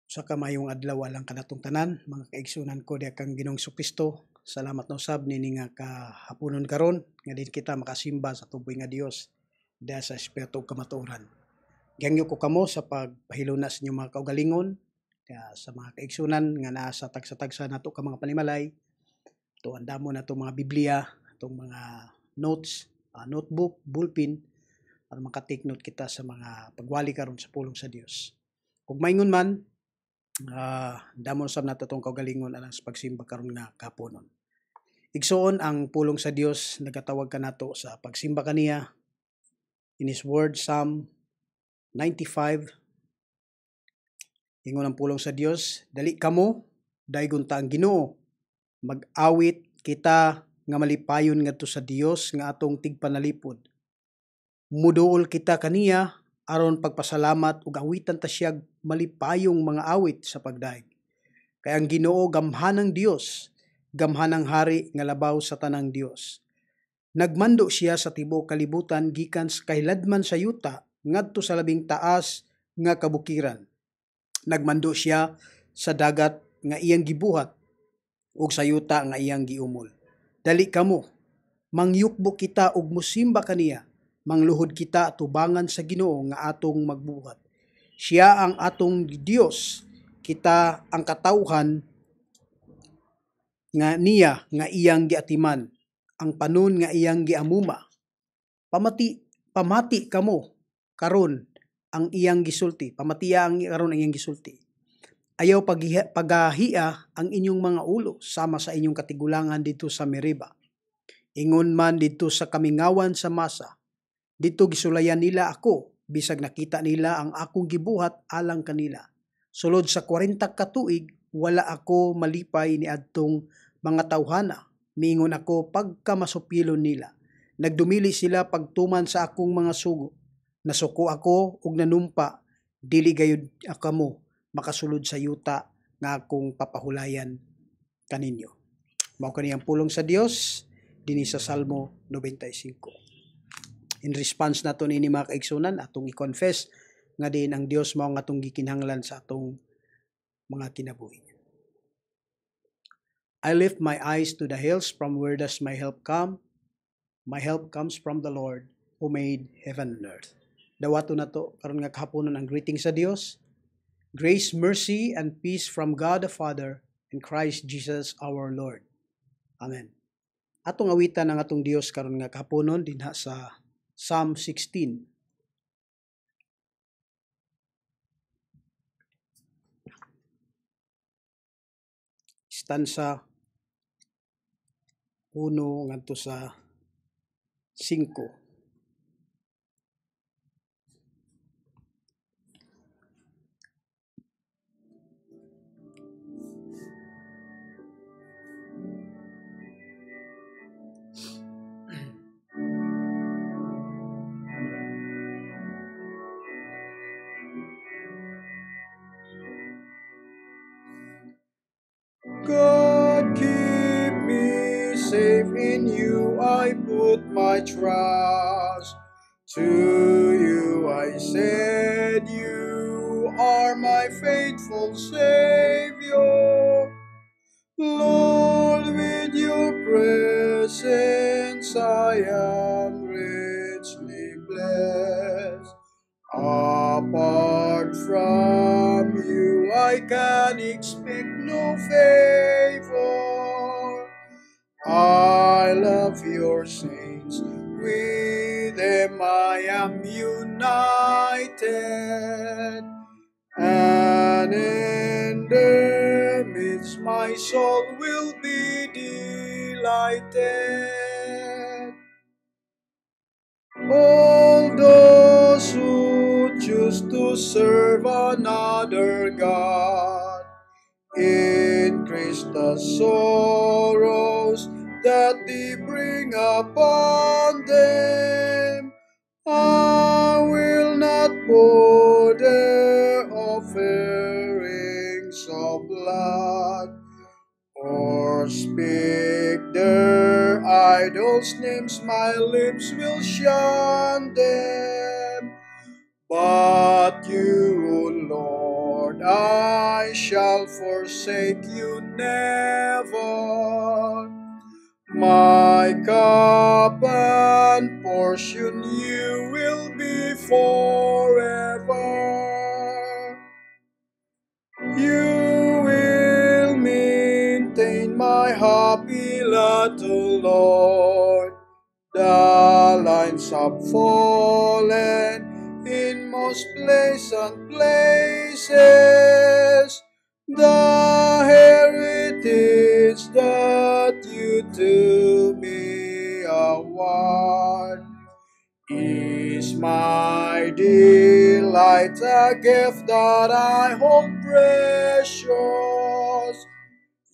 Sa kamayong adlaw alang kanatong tanan, mga kaigsunan ko diha kang Ginoong Kristo. Salamat na usab nini nga kahaponon karon nga din kita makasimba sa tuboy nga Dios dahil sa espiritu ug kamatuoran. Gihangyo ko kamo sa pagpahiluna sa inyong mga kaugalingon sa mga kaigsunan nga naa sa tagsa-tagsa nato ka mga panimalay. Ito andamo na itong mga Biblia, itong mga notes, notebook, ballpen para makatake note kita sa mga pagwali karon sa pulong sa Dios. Kung maingon man, damon sab nato tong kaugalingon alang sa pagsimba karon nga kahaponon. Igsoon ang pulong sa Dios nagatawag kanato sa pagsimba kaniya in His Word, Psalm 95. Ingon ang pulong sa Dios, dali kamo daygon ta ang Ginoo, mag-awit kita nga malipayon ngadto sa Dios nga atong tigpanalipod. Muduol kita kaniya aron pagpasalamat ug awitan ta siya malipayong mga awit sa pagdaig. Kay ang Ginoo gamhanang Dios, gamhanang hari nga labaw sa tanang Dios. Nagmando siya sa tibuok kalibutan gikan sa kahiladman sa yuta ngadto sa labing taas nga kabukiran. Nagmando siya sa dagat nga iyang gibuhat ug sa yuta nga iyang giumol. Dali kamo, mangyukbo kita ug musimba kaniya. Mangluhod kita tubangan sa Ginoo nga atong magbuhat. Siya ang atong Dios, kita ang katawhan nga niya nga iyang giatiman, ang panon nga iyang giamuma. Pamati kamo karon ang iyang gisulti, pamatiya ang karon ang iyang gisulti. Ayaw pagahia ang inyong mga ulo sama sa inyong katigulangan dito sa Meriba. Ingon man dito sa kamingawan sa Masa. Dito gisulayan nila ako, bisag nakita nila ang akong gibuhat alang kanila. Sulod sa 40 ka tuig, wala ako malipay ni adtong mga tawhana. Miingon ako pagka masupilon nila. Nagdumili sila pagtuman sa akong mga sugo. Nasuko ako ug nanumpa, dili gayud akamo makasulod sa yuta nga akong papahulayan kaninyo. Mao kaniyang pulong sa Dios dinhi sa Salmo 95. In response nato nini mga kaigsunan, atong i-confess nga din ang Dios mao nga atong gikinahanglan sa atong mga kinabuhi. I lift my eyes to the hills, from where does my help come? My help comes from the Lord who made heaven and earth. Dawato nato karon nga kahaponon ang greeting sa Dios. Grace, mercy, and peace from God the Father and Christ Jesus our Lord. Amen. Atong awitan ang atong Dios karon nga kahaponon dinha sa Psalm 16. Stanza 1 ngadto sa 5. God, keep me safe in you, I put my trust. To you I said, you are my faithful Savior. Lord, with your presence I am richly blessed. Apart from you, I can expect no favor. I love your saints, with them I am united, and in their midst my soul will be delighted. All those who choose to serve another God increase the sorrows that they bring upon them. I will not pour their offerings of blood or speak their idols' names. My lips will shun them. But you, Lord, I I shall forsake you never. My cup and portion you will be forever. You will maintain my happy lot, O Lord. The lines have fallen in most pleasant places. The heritage that you to me award is my delight, a gift that I hold precious.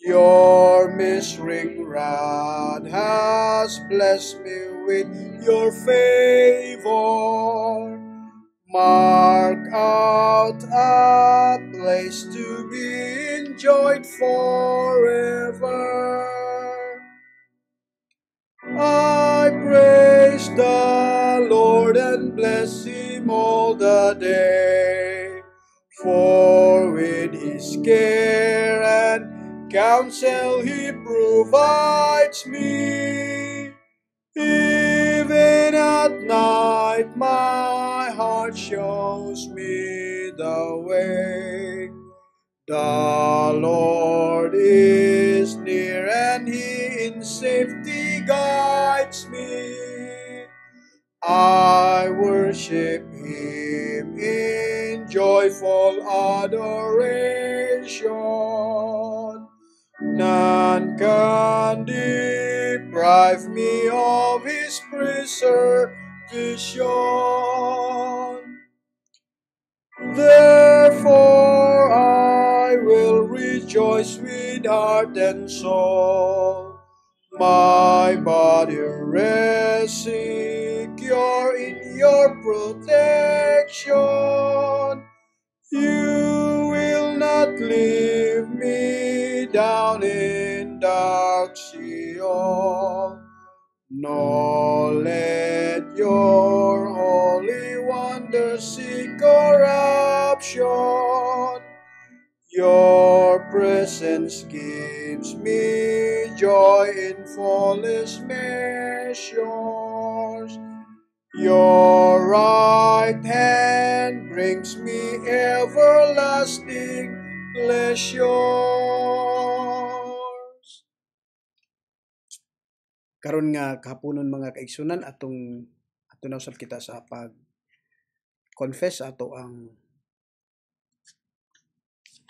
Your ministering rod has blessed me with your favor. Mark out a place to be enjoyed forever. I praise the Lord and bless Him all the day. For with His care and counsel He provides me. Even at night my heart shows me the way. The Lord is near and He in safety guides me. I worship Him in joyful adoration. None can deprive me of His preservation. Therefore I will rejoice with heart and soul. My body rests secure in your protection. You will not leave me down in dark Sheol, nor let your holy wonder see corruption. Your presence gives me joy in fullest measures. Your right hand brings me everlasting pleasures. Karon nga kahaponon mga kaigsunan atong na usab kita sa pag confess ato ang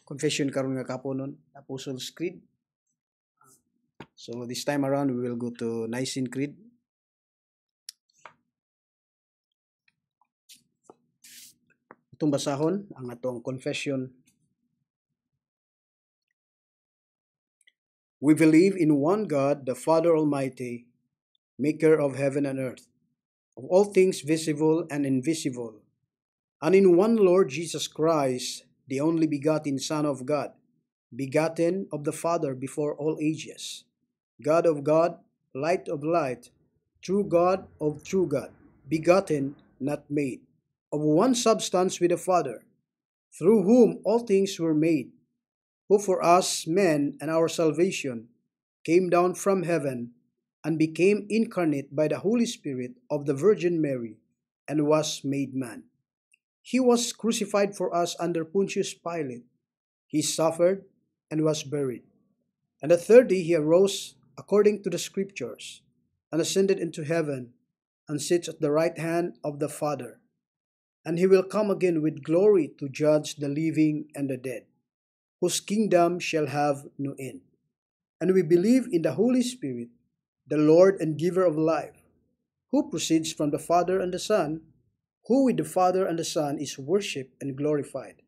confession karon nga kahaponon, Apostles' Creed. So this time around we will go to Nicene Creed. Itong basahon ang atong confession. We believe in one God, the Father Almighty, maker of heaven and earth, of all things visible and invisible, and in one Lord Jesus Christ, the only begotten Son of God, begotten of the Father before all ages, God of God, light of light, true God of true God, begotten, not made, of one substance with the Father, through whom all things were made, who for us men and our salvation came down from heaven and became incarnate by the Holy Spirit of the Virgin Mary and was made man. He was crucified for us under Pontius Pilate. He suffered and was buried. And the third day he arose according to the Scriptures and ascended into heaven and sits at the right hand of the Father. And he will come again with glory to judge the living and the dead, whose kingdom shall have no end. And we believe in the Holy Spirit, the Lord and giver of life, who proceeds from the Father and the Son, who with the Father and the Son is worshipped and glorified,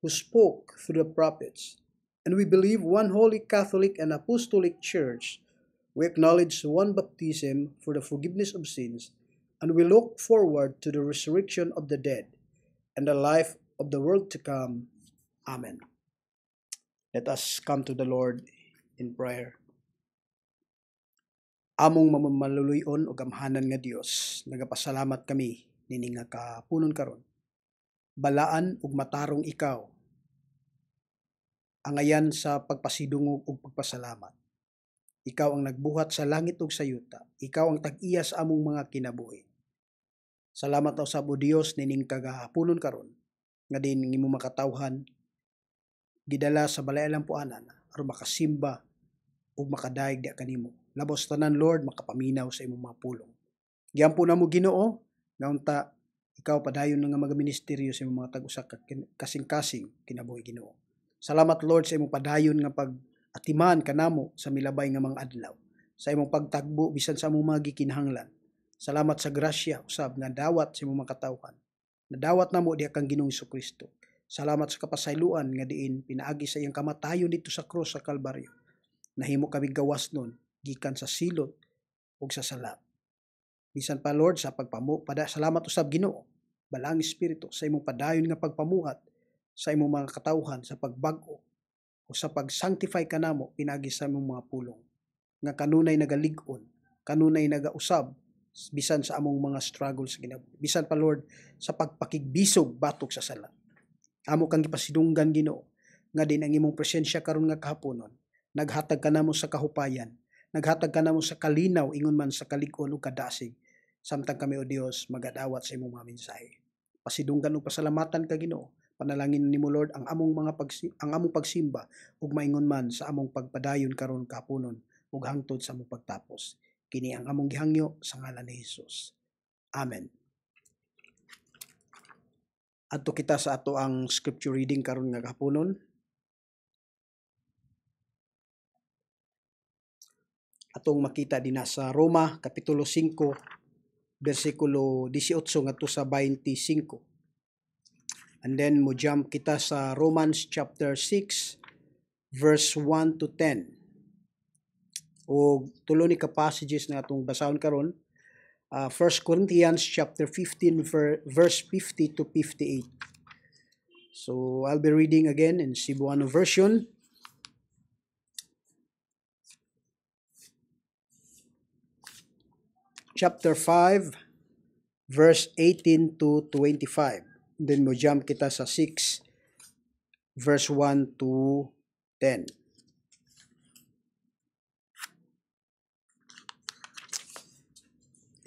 who spoke through the prophets. And we believe one holy Catholic and Apostolic Church. We acknowledge one baptism for the forgiveness of sins, and we look forward to the resurrection of the dead and the life of the world to come. Amen. Let us come to the Lord in prayer. Among mamamaluluyon o gamhanan nga Dios, nagapasalamat kami nini nga kapunon karon. Balaan ug matarong ikaw. angayan sa pagpasidungog ug pagpasalamat. Ikaw ang nagbuhat sa langit ug sa yuta. Ikaw ang tag-iya sa among mga kinabuhi. Salamat usab o Dios nining kagahaponon karon nga din imo makatawhan gidala sa balay alampuanan aron makasimba ug makadaig di kanimo. Labos tanan Lord makapaminaw sa imong mga pulong. Giampo na mo Ginoo nga unta ikaw padayon nga magaministeryo sa imong mga tag-usa ka kasing-kasing kinabuhi Ginoo. Salamat Lord sa imong padayon nga pag-atiman kanamo sa milabay nga mga adlaw. Sa imong pagtagbo bisan sa among mga gikinahanglan. Salamat sa grasya usab nga dawat sa imong makatawhan. Nadawat namo diha kang Ginoong Jesucristo. Salamat sa kapasayloan nga diin pinaagi sa iyang kamatayon dito sa krus sa Kalbaryo. Nahimo kami gawas nun gikan sa silot ug sa sala. Bisan pa Lord sa salamat usab Ginoo. Balang Espiritu sa imong padayon nga pagpamuhat sa imong mga katawhan sa pagbag-o o sa pag-sanctify kanamo pinagi sa imong mga pulong. Nga kanunay nagalig-on, kanunay nagausab bisan sa among mga struggles kinabuhi. Bisan pa Lord sa pagpakigbisog batok sa sala. Amo kang gipasidunggan Ginoo nga din ang imong presensya karon nga kahaponon. Naghatag kanamo sa kahupayan, naghatag kanamo sa kalinaw ingon man sa kalig-on ug kadasig. Samtang kami o Dios magadawat sa imong mga mensahe. Pasidunggan ug pasalamatan ka Ginoo. Panalangin nimo Lord ang among pagsimba ug maingon man sa among pagpadayon karon kahaponon ug hangtod sa among pagtapos. Kini ang among gihangyo sa ngalan ni Hesus. Amen. Adto kita sa ato ang scripture reading karon nga kahaponon. Atong makita din sa Roma kapitulo 5 bersikulo 18 ngadto sa 25. And then mo jump kita sa Romans chapter 6 verse 1 to 10. O tulo ni ka passages na atong basahon karon. 1 Corinthians chapter 15 verse 50 to 58. So I'll be reading again in Cebuano version. Chapter 5 verse 18 to 25. Then mo jump kita sa 6 verse 1 to 10.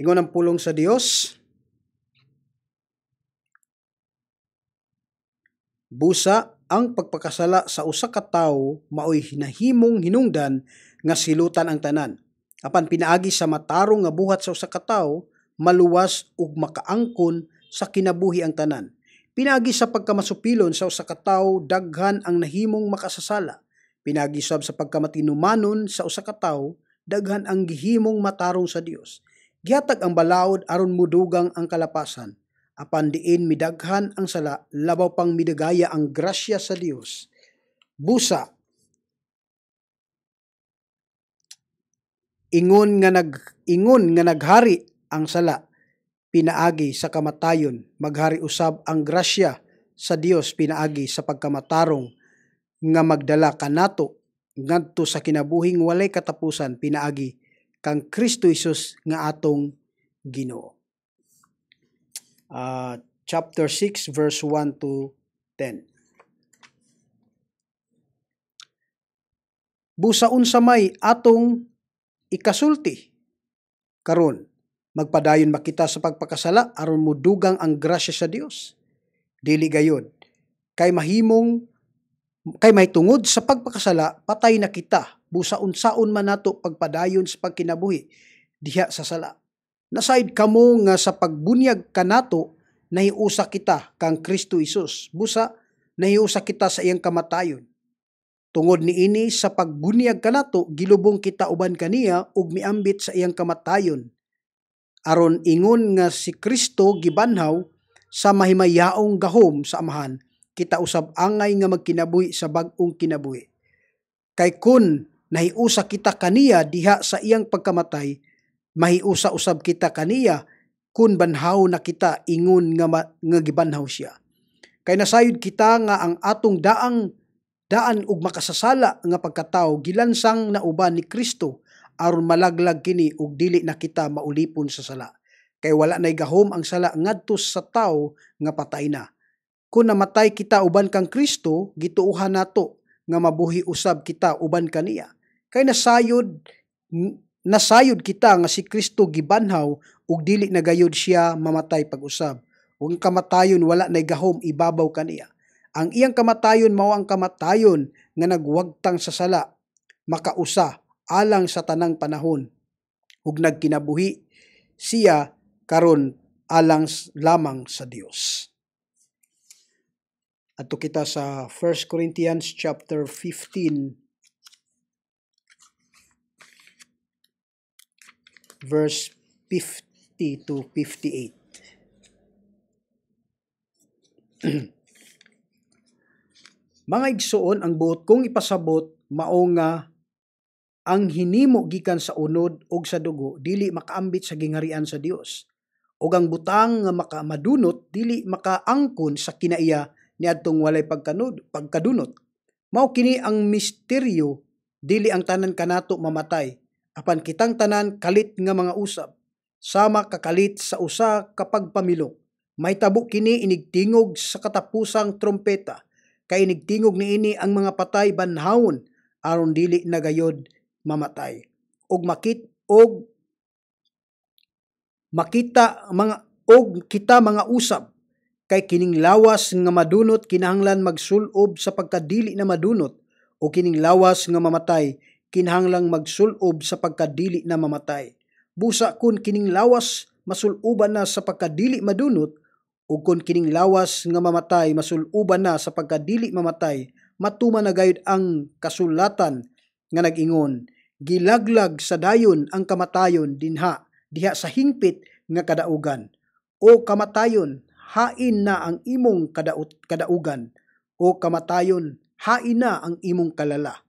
Ingon ang pulong sa Dios. Busa ang pagpakasala sa usa ka tawo maoy hinahimong hinungdan nga silutan ang tanan. Apan pinaagi sa matarong nga buhat sa usa ka tawo maluwas ug makaangkon sa kinabuhi ang tanan. Pinaagi sa pagkamasupilon sa usa ka tawo daghan ang nahimong makasasala. Pinaagi sab sa pagkamatinumanon sa usa ka tawo daghan ang gihimong matarong sa Dios. Gihatag ang balaod aron mudugang ang kalapasan. Apan diin midaghan ang sala, labaw pang midagaya ang grasya sa Dios. Busa, ingon nga naghari ang sala, pinaagi sa kamatayon, maghari usab ang grasya sa Dios pinaagi sa pagkamatarong nga magdala kanato ngadto sa kinabuhing walay katapusan pinaagi kang Kristo Jesus nga atong Ginoo. Chapter 6 verse 1 to 10. Busa unsa may atong ikasulti karon magpadayon makita sa pagpakasala aron mudugang ang grasya sa Dios. Dili gayud kay mahitungod sa pagpakasala patay na kita. Busa unsaon man nato pagpadayon sa pagkinabuhi diha sa sala. Nasaid kamo nga sa pagbunyag kanato nahiusa kita kang Kristo Jesus. Busa nahiusa kita sa iyang kamatayon. Tungod niini sa pagbunyag kanato gilubong kita uban kaniya ug miambit sa iyang kamatayon. Aron ingon nga si Kristo gibanhaw sa mahimayaong gahom sa amahan, kita usab angay nga magkinabuhi sa bag-ong kinabuhi. Kay kun nahiusa kita kaniya diha sa iyang pagkamatay, mahiusa usab kita kaniya kun banhaw na kita ingon nga gibanhaw siya. Kay nasayod kita nga ang atong daan ug makasasala nga pagkatawo gilansang na uban ni Kristo aron malaglag kini ug dili na kita maulipon sa sala. Kay wala nay gahom ang sala ngadto sa tawo nga patay na. Kung namatay kita uban kang Kristo, gituuhan nato nga mabuhi usab kita uban kaniya. Kay nasayod kita nga si Kristo gibanhaw ug dili na gayud siya mamatay pag-usab. Ug ang kamatayon wala nay gahom ibabaw kaniya. Ang iyang kamatayon mao ang kamatayon nga nagwagtang sa sala, makausa alang sa tanang panahon ug nagkinabuhi siya karon alang lamang sa Dios. Adto kita sa 1 Corinthians chapter 15 verse 50 to 58. Mga igsoon, ang buot kong ipasabot mao nga ang hinimo gikan sa unod ug sa dugo dili makaambit sa gingharian sa Dios. Ug ang butang nga makamadunot dili makaangkon sa kinaiya niadtong walay pagkadunot. Mao kini ang misteryo, dili ang tanan kanato mamatay, apan kitang tanan kalit nga mga usab, sama kakalit sa usa ka pagpamilok. Mahitabo kini inigtingog sa katapusang trompeta, kay inigtingog niini ang mga patay banhawon aron dili na gayod mamatay. Og kita mga usab, kay kining lawas nga madunot kinahanglan magsulob sa pagkadili na madunot, o kining lawas nga mamatay kinahanglang magsulob sa pagkadili na mamatay. Busa kun kining lawas masuloban na sa pagkadili madunot, o kun kining lawas nga mamatay masuloban na sa pagkadili mamatay, matuman na gayud ang kasulatan nga nag-ingon, gilaglag sa dayon ang kamatayon diha sa hingpit nga kadaugan. O kamatayon, hain na ang imong kadaugan. O kamatayon, hain na ang imong kalala.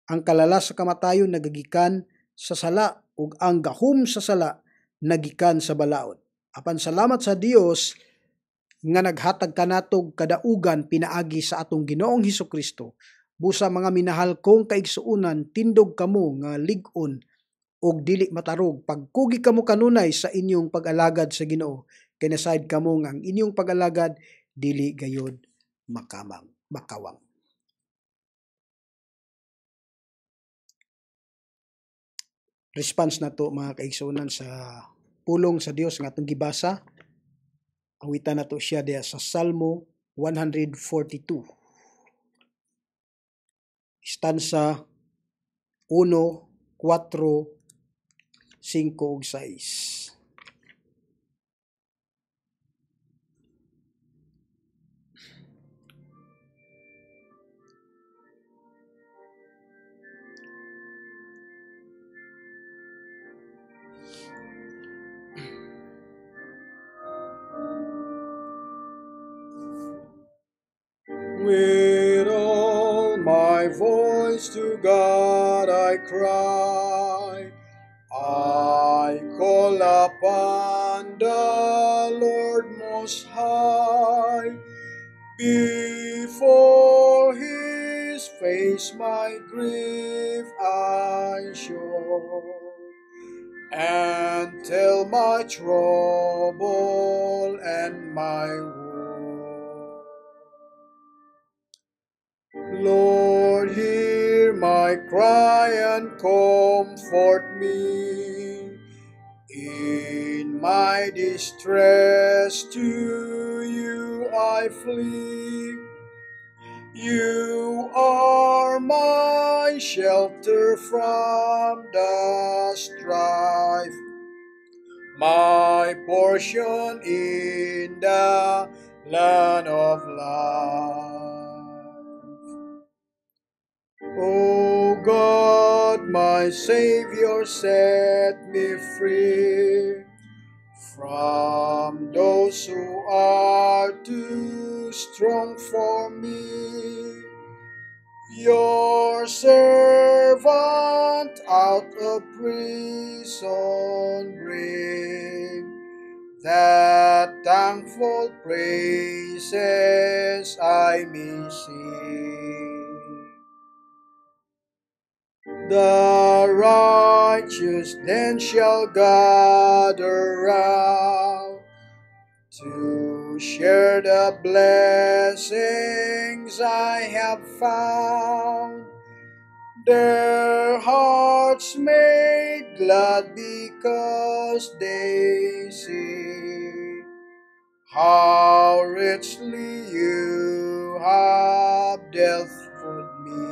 Ang kalala sa kamatayon nagagikan sa sala, ug ang gahom sa sala nagikan sa balaod. Apan salamat sa Dios nga naghatag kanatog kadaugan pinaagi sa atong Ginoong Hesukristo. Busa mga minahal kong kaigsuunan, tindog kamo nga lig-on og dili matarog, pagkugi kamo kanunay sa inyong pag-alagad sa Ginoo, kay nasayod kamo nga ang inyong pag-alagad dili gayod makawang. Response na to mga kaigsuunan sa pulong sa Dios nga atong gibasa. Awitan na to siya diya sa Salmo 142. Stanza 1, 4, 5 ug 6. With all my voice to God I cry, I call upon the Lord Most High. Before His face my grief I show, and tell my trouble and my woe. Lord, hear my cry and comfort me. In my distress to you I flee. You are my shelter from the strife, my portion in the land of life. O God, my Savior, set me free from those who are too strong for me. Your servant out of prison bring, that thankful praises I may sing. The righteous then shall gather round to share the blessings I have found. Their hearts made glad because they see how richly you have dealt with me.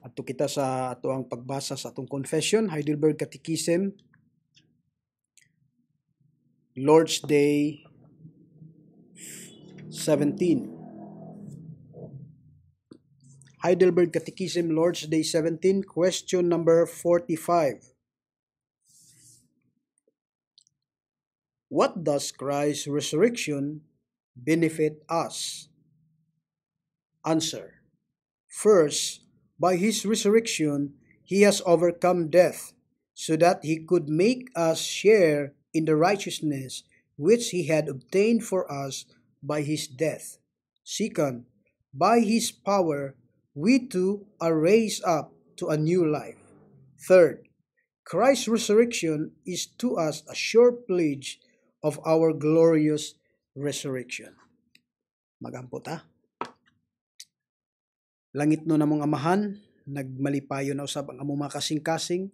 Ato kita sa ato ang pagbasa sa atong confession, Heidelberg Catechism, Lord's Day 17. Heidelberg Catechism, Lord's Day 17, question number 45. What does Christ's resurrection benefit us? Answer. First, by his resurrection, he has overcome death, so that he could make us share in the righteousness which he had obtained for us by his death. Second, by his power, we too are raised up to a new life. Third, Christ's resurrection is to us a sure pledge of our glorious resurrection. Magampo ta. Langit no namong amahan, nagmalipayo na usab ang among mga kasing-kasing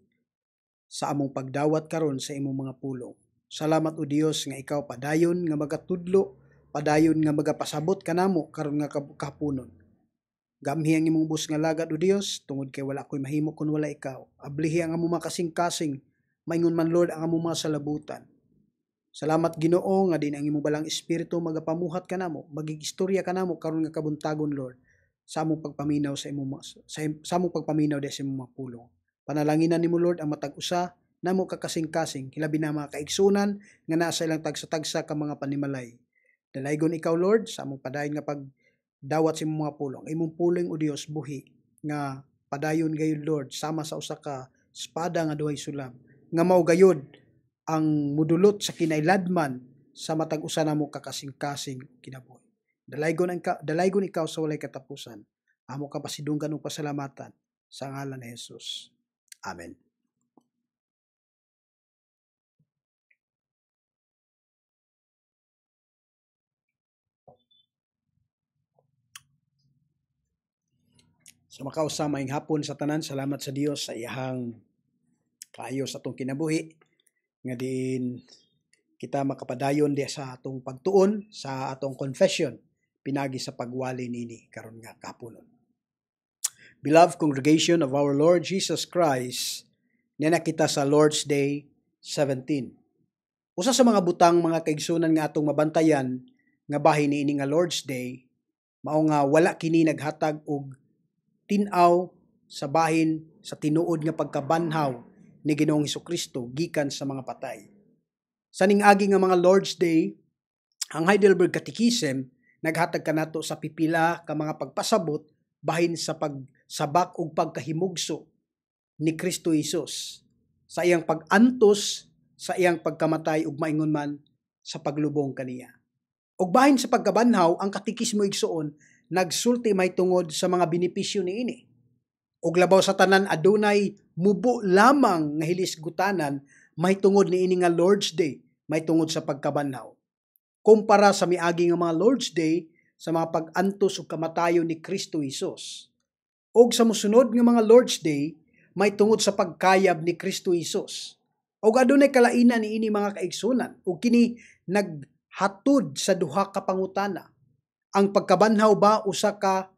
sa among pagdawat karon sa imong mga pulong. Salamat o Dios nga ikaw padayon nga magatudlo, padayon nga magapasabot kanamo karon nga kapunon. Gamhi ang imong bus nga lagad o Dios, tungod kay wala ko'y mahimo kun wala ikaw. Ablihi ang among mga kasing-kasing, maingon man Lord ang among mga salabutan. Salamat Ginoo nga din ang imong balang espiritu magapamuhat kanamo, magigistorya kanamo karon nga kabuntagon Lord sa among pagpaminaw sa among pagpaminaw sa imong mga pulong. Panalanginan nimo Lord ang matag usa namo kakasing-kasing hilabi na mga kaigsunan nga naa sa ilang tagsa-tagsa ka mga panimalay. Dalaygon ikaw Lord sa among padayon nga pagdawat sa imong mga pulong. Imong pulong o Dios buhi nga padayon gayud Lord sama sa usa ka espada nga duhay sulam nga mao gayud ang mudulot sa kinailadman sa matag usa namo kakasing-kasing kinabuhi. Dalaygon ikaw sa walay katapusan. Amo ka pasidunggan ug pasalamatan sa ngalan ni Jesus. Amen. So makausamay hapon sa tanan, salamat sa Dios sa iyahang kaayo sa atong kinabuhi nga din kita makapadayon di sa atong pagtuon sa atong confession pinagi sa pagwali nini karon nga kapunon. Beloved congregation of our Lord Jesus Christ, nena kita sa Lord's Day 17. Usa sa mga butang mga kaigsunan nga atong mabantayan nga bahin niini nga Lord's Day mao nga wala kini naghatag og tin-aw sa bahin sa tinuod nga pagkabanhaw ni Ginoong Hesukristo gikan sa mga patay. Sa ning-agi nga mga Lord's Day, ang Heidelberg Catechism naghatag kanato sa pipila ka mga pagpasabot bahin sa pagsabak ug pagkahimugso ni Kristo Jesus sa iyang pag-antos, sa iyang pagkamatay ug maingon man sa paglubong kaniya. Ug bahin sa pagkabanhaw, ang katekismo igsuon nagsulti may tungod sa mga benepisyo niini. Og labaw sa tanan adunay mubo lamang nga hilisgutanan may tungod niini nga Lord's Day, may tungod sa pagkabanhaw. Kumpara sa miagi nga mga Lord's Day sa mga pag-antos ug kamatayon ni Kristo Jesus. Og sa mosunod nga mga Lord's Day may tungod sa pagkayab ni Kristo Jesus. Og adunay kalainan niini mga kaigsunan ug kini naghatod sa duha ka pangutana. Ang pagkabanhaw ba usa ka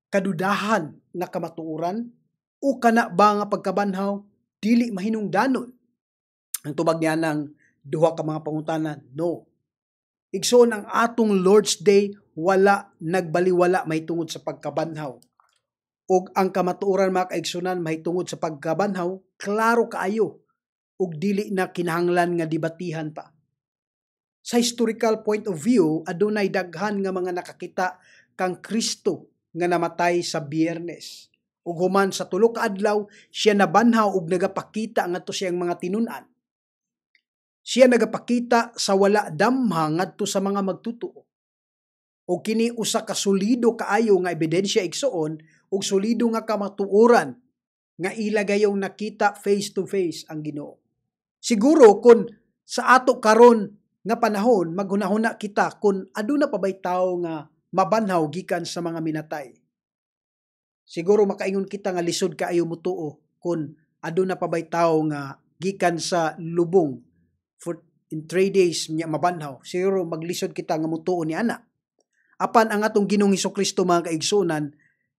kadudahan nga kamatuoran o kana ba nga pagkabanhaw dili mahinungdanon? Ang tubag niya ng duha ka mga pangutanan, no. Igsoon ang atong Lord's Day wala nagbaliwala may tungod sa pagkabanhaw. Og ang kamatuoran mga kaigsunan may tungod sa pagkabanhaw, klaro kaayo og dili na kinahanglan nga debatihan pa. Sa historical point of view, adunay daghan nga mga nakakita kang Kristo nga namatay sa Biyernes. Ug human sa tulo ka adlaw, siya nabanhaw ug nagapakita ngadto siyang mga tinun-an. Siya nagapakita sa wala damha ngadto sa mga magtutuo. O kini usa ka solido kaayo nga ebidensya igsuon ug solido nga kamatuoran nga ilagayong nakita face to face ang Ginoo. Siguro kung sa ato karon nga panahon maghunahuna kita kung aduna pa bay tawo nga mabanhaw gikan sa mga minatay. Siguro makaingon kita nga lisod kaayo mutuo kung aduna pa bay tawo nga gikan sa lubong for in 3 days niya mabanhaw. Siguro maglisod kita nga mutuo ni ana. Apan ang atong Ginoong Hesukristo mga kaigsunan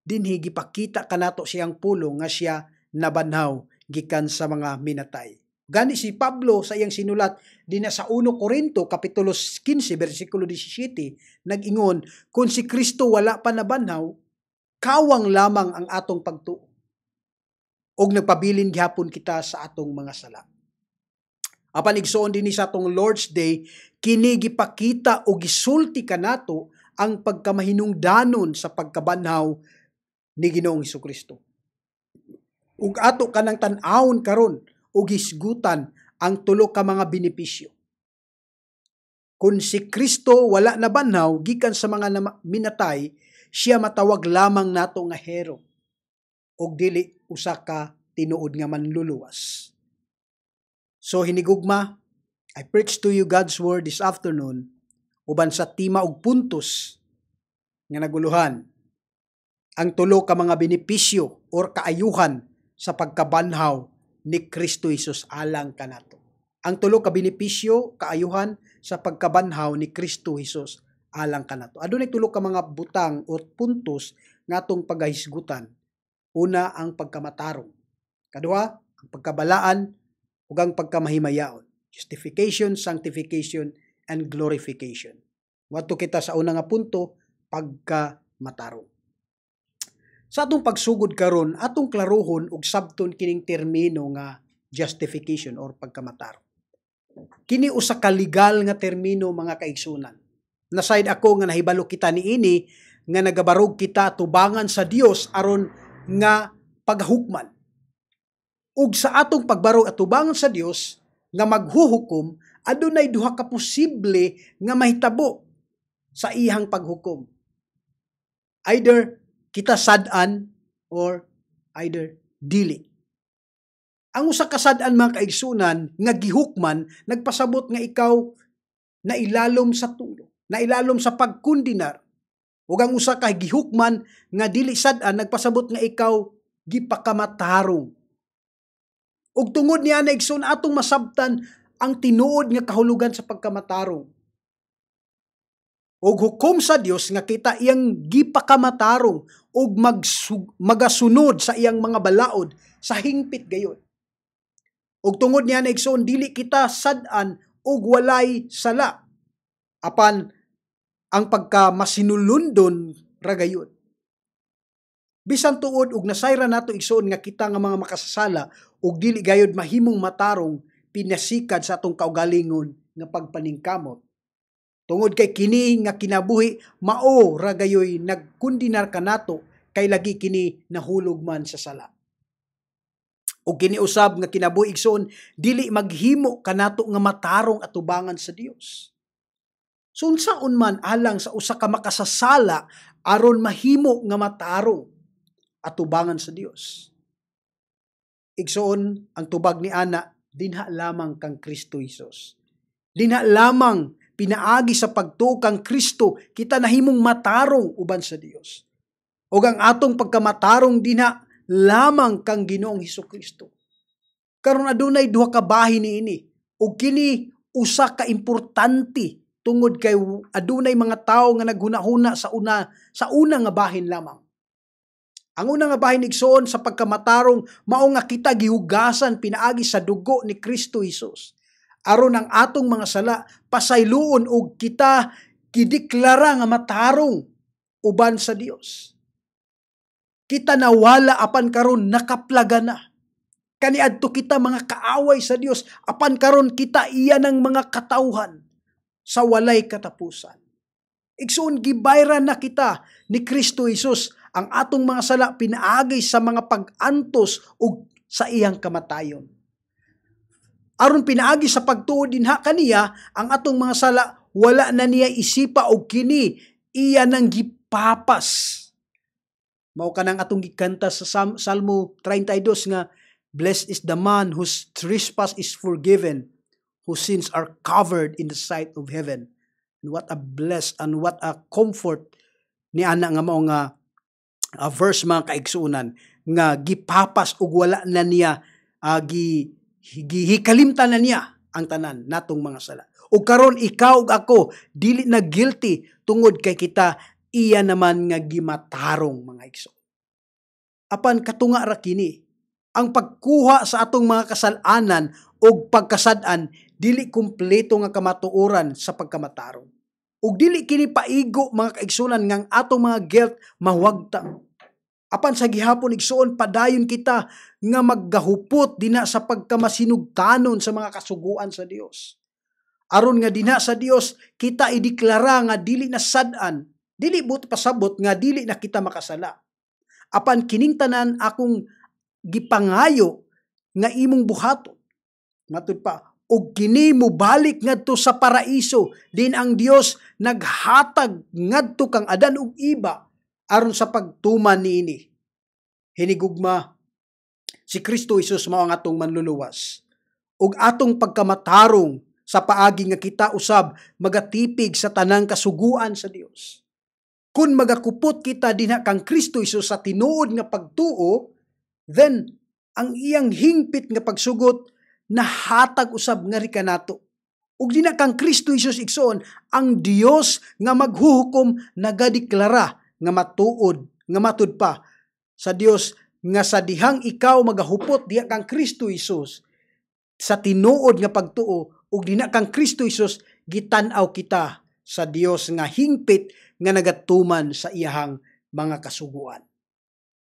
dinhi gipakita kanato siyang pulong nga siya nabanhaw gikan sa mga minatay. Gani si Pablo sa iyang sinulat dinha sa 1 Corinto kapitulo 15 bersikulo 17 nag-ingon, kung si Kristo wala pa nabanhaw, kawang lamang ang atong pagtuo. Og nagpabilin gihapon kita sa atong mga sala. Apan igsuon dinhi sa atong Lord's Day, kini gipakita o gisulti kanato ang pagkamahinungdanon sa pagkabanhaw ni Ginoong Hesukristo. Ug ato kanang tan-awon karon ug hisgutan ang tulo ka mga benepisyo. Kung si Kristo wala nabanhaw gikan sa mga minatay, siya matawag lamang nato nga hero ug dili usa ka tinuod nga manluluwas. So hinigugma, I preach to you God's word this afternoon uban sa tema og puntos nga naguluhan ang tulo ka mga benepisyo or kaayuhan sa pagkabanhaw ni Kristo Jesus alang kanato. Ang tulo ka benepisyo, kaayuhan sa pagkabanhaw ni Kristo Jesus alang kanato. Adunay tulo ka mga butang o puntos nga atong pagahisgutan. Una, ang pagkamatarong. Kaduha, ang pagkabalaan ug ang pagkamahimayaon. Justification, sanctification, and glorification. Wadto kita sa una nga punto, pagkamatarong. Sa atong pagsugod karon, atong klarohon og sabton kining termino nga justification or pagkamatarong. Kini usa ka legal nga termino mga kaigsunan. Nasayad ako nga nahibalo kita niini nga nagabarog kita tubangan sa Dios aron nga paghukman. Ug sa atong pagbarog at tubangan sa Dios nga maghuhukom, adunay duha ka posible nga mahitabo sa iyang paghukom. Either kita sad-an or either dili. Ang usa ka sad-an mga kaigsunan nga gihukman nagpasabot nga ikaw nailalom sa tulo, nailalom sa pagkundinar. Ug ang usa ka gihukman nga dili sad-an nagpasabot nga ikaw gipakamatarong. Ug tungod niya na igsoon atong masabtan ang tinuod nga kahulugan sa pagkamatarong. Og hukom sa Dios nga kita iyang gipakamatarong og magasunod sa iyang mga balaod sa hingpit gayon. Og tungod niya na igsoon dili kita sad-an og walay sala. Apan ang pagkamasinulundon ra gayon. Bisan tuod og nasayra nato igsoon nga kita nga mga makasasala og dili gayud mahimong matarong pinasikad sa atong kaugalingon nga pagpaningkamot. Tungod kay kini nga kinabuhi mao ra gayoy nagkundinar kanato kay lagi kini nahulog man sa sala. O kini usab nga kinabuhi igsoon dili maghimo kanato nga matarong atubangan sa Dios. So unsaon man alang sa usa ka makasasala aron mahimo nga matarong atubangan sa Dios. Igsoon ang tubag ni ana dinha lamang kang Kristo Jesus. Dinha lamang pinaagi sa pagtuo kang Kristo kita nahimong matarong uban sa Dios. Ug ang atong pagkamatarong dinha lamang kang Ginoong Hesukristo. Karon adunay duha ka bahin niini ug kini usa ka importante tungod kay adunay mga tawo nga naghunahuna sa una nga bahin lamang. Ang una nga bahin igsoon sa pagkamatarong mao nga kita gihugasan pinaagi sa dugo ni Kristo Jesus. Aron ang atong mga sala pasayloon og kita gideklara nga matarong uban sa Dios. Kita nawala apan karon nakaplaga na. Kaniadto kita mga kaaway sa Dios apan karon kita iya ng mga katawhan sa walay katapusan. Igsoon gibayran na kita ni Kristo Jesus ang atong mga sala pinaagi sa mga pag-antos ug sa iyang kamatayon. Aron pinaagi sa pagtuo dinha kaniya ang atong mga sala wala na niya isipa og kini iya nang gipapas. Mao kanang atong gikanta sa Salmo 32 nga, blessed is the man whose trespass is forgiven, whose sins are covered in the sight of heaven. And what a blessed and what a comfort ni ana nga mao nga verse mga kaigsuunan, nga gipapas ug wala na niya gihikalimtan na niya ang tanan natong mga sala. Ug karon ikaw ug ako dili na guilty tungod kay kita iya naman nga gimatarong mga igsoon. Apan katunga ra kini, ang pagkuha sa atong mga kasalanan o pagkasad-an dili kumpleto nga kamatuoran sa pagkamatarong. Ug dili kini paigo mga kaigsunan nga atong mga guilt mawagtang. Apan sa gihapon igsoon padayon kita nga maggahupot dina sa pagkamasinugtanon sa mga kasuguan sa Dios. Aron nga dinha sa Dios kita ideklara nga dili na sad-an, dili but pasabot nga dili na kita makasala. Apan kining tanan akong gipangayo nga imong buhaton. Matud pa, ug kini mo balik ngadto sa paraiso, din ang Dios naghatag ngadto kang Adan ug Iba aron sa pagtuman niini. Hinigugma si Kristo Jesus mao ang atong manluluwas. Ug atong pagkamatarong sa paagi nga kita usab magatipig sa tanang kasuguan sa Dios. Kung magakupot kita dinha kang Kristo Jesus sa tinuod nga pagtuo, then ang iyang hingpit nga pagsugot nahatag usab nga rika nato. Ug dinha kang Kristo Jesus igsoon, ang Dios nga maghuhukom nagadeklara nga matuod, nga matud pa sa Dios nga sa dihang ikaw magahupot diha kang Kristo Jesus sa tinuod nga pagtuo, ug dinha kang Kristo Jesus gitan-aw kita sa Dios nga hingpit nga nagatuman sa iyahang mga kasuguan.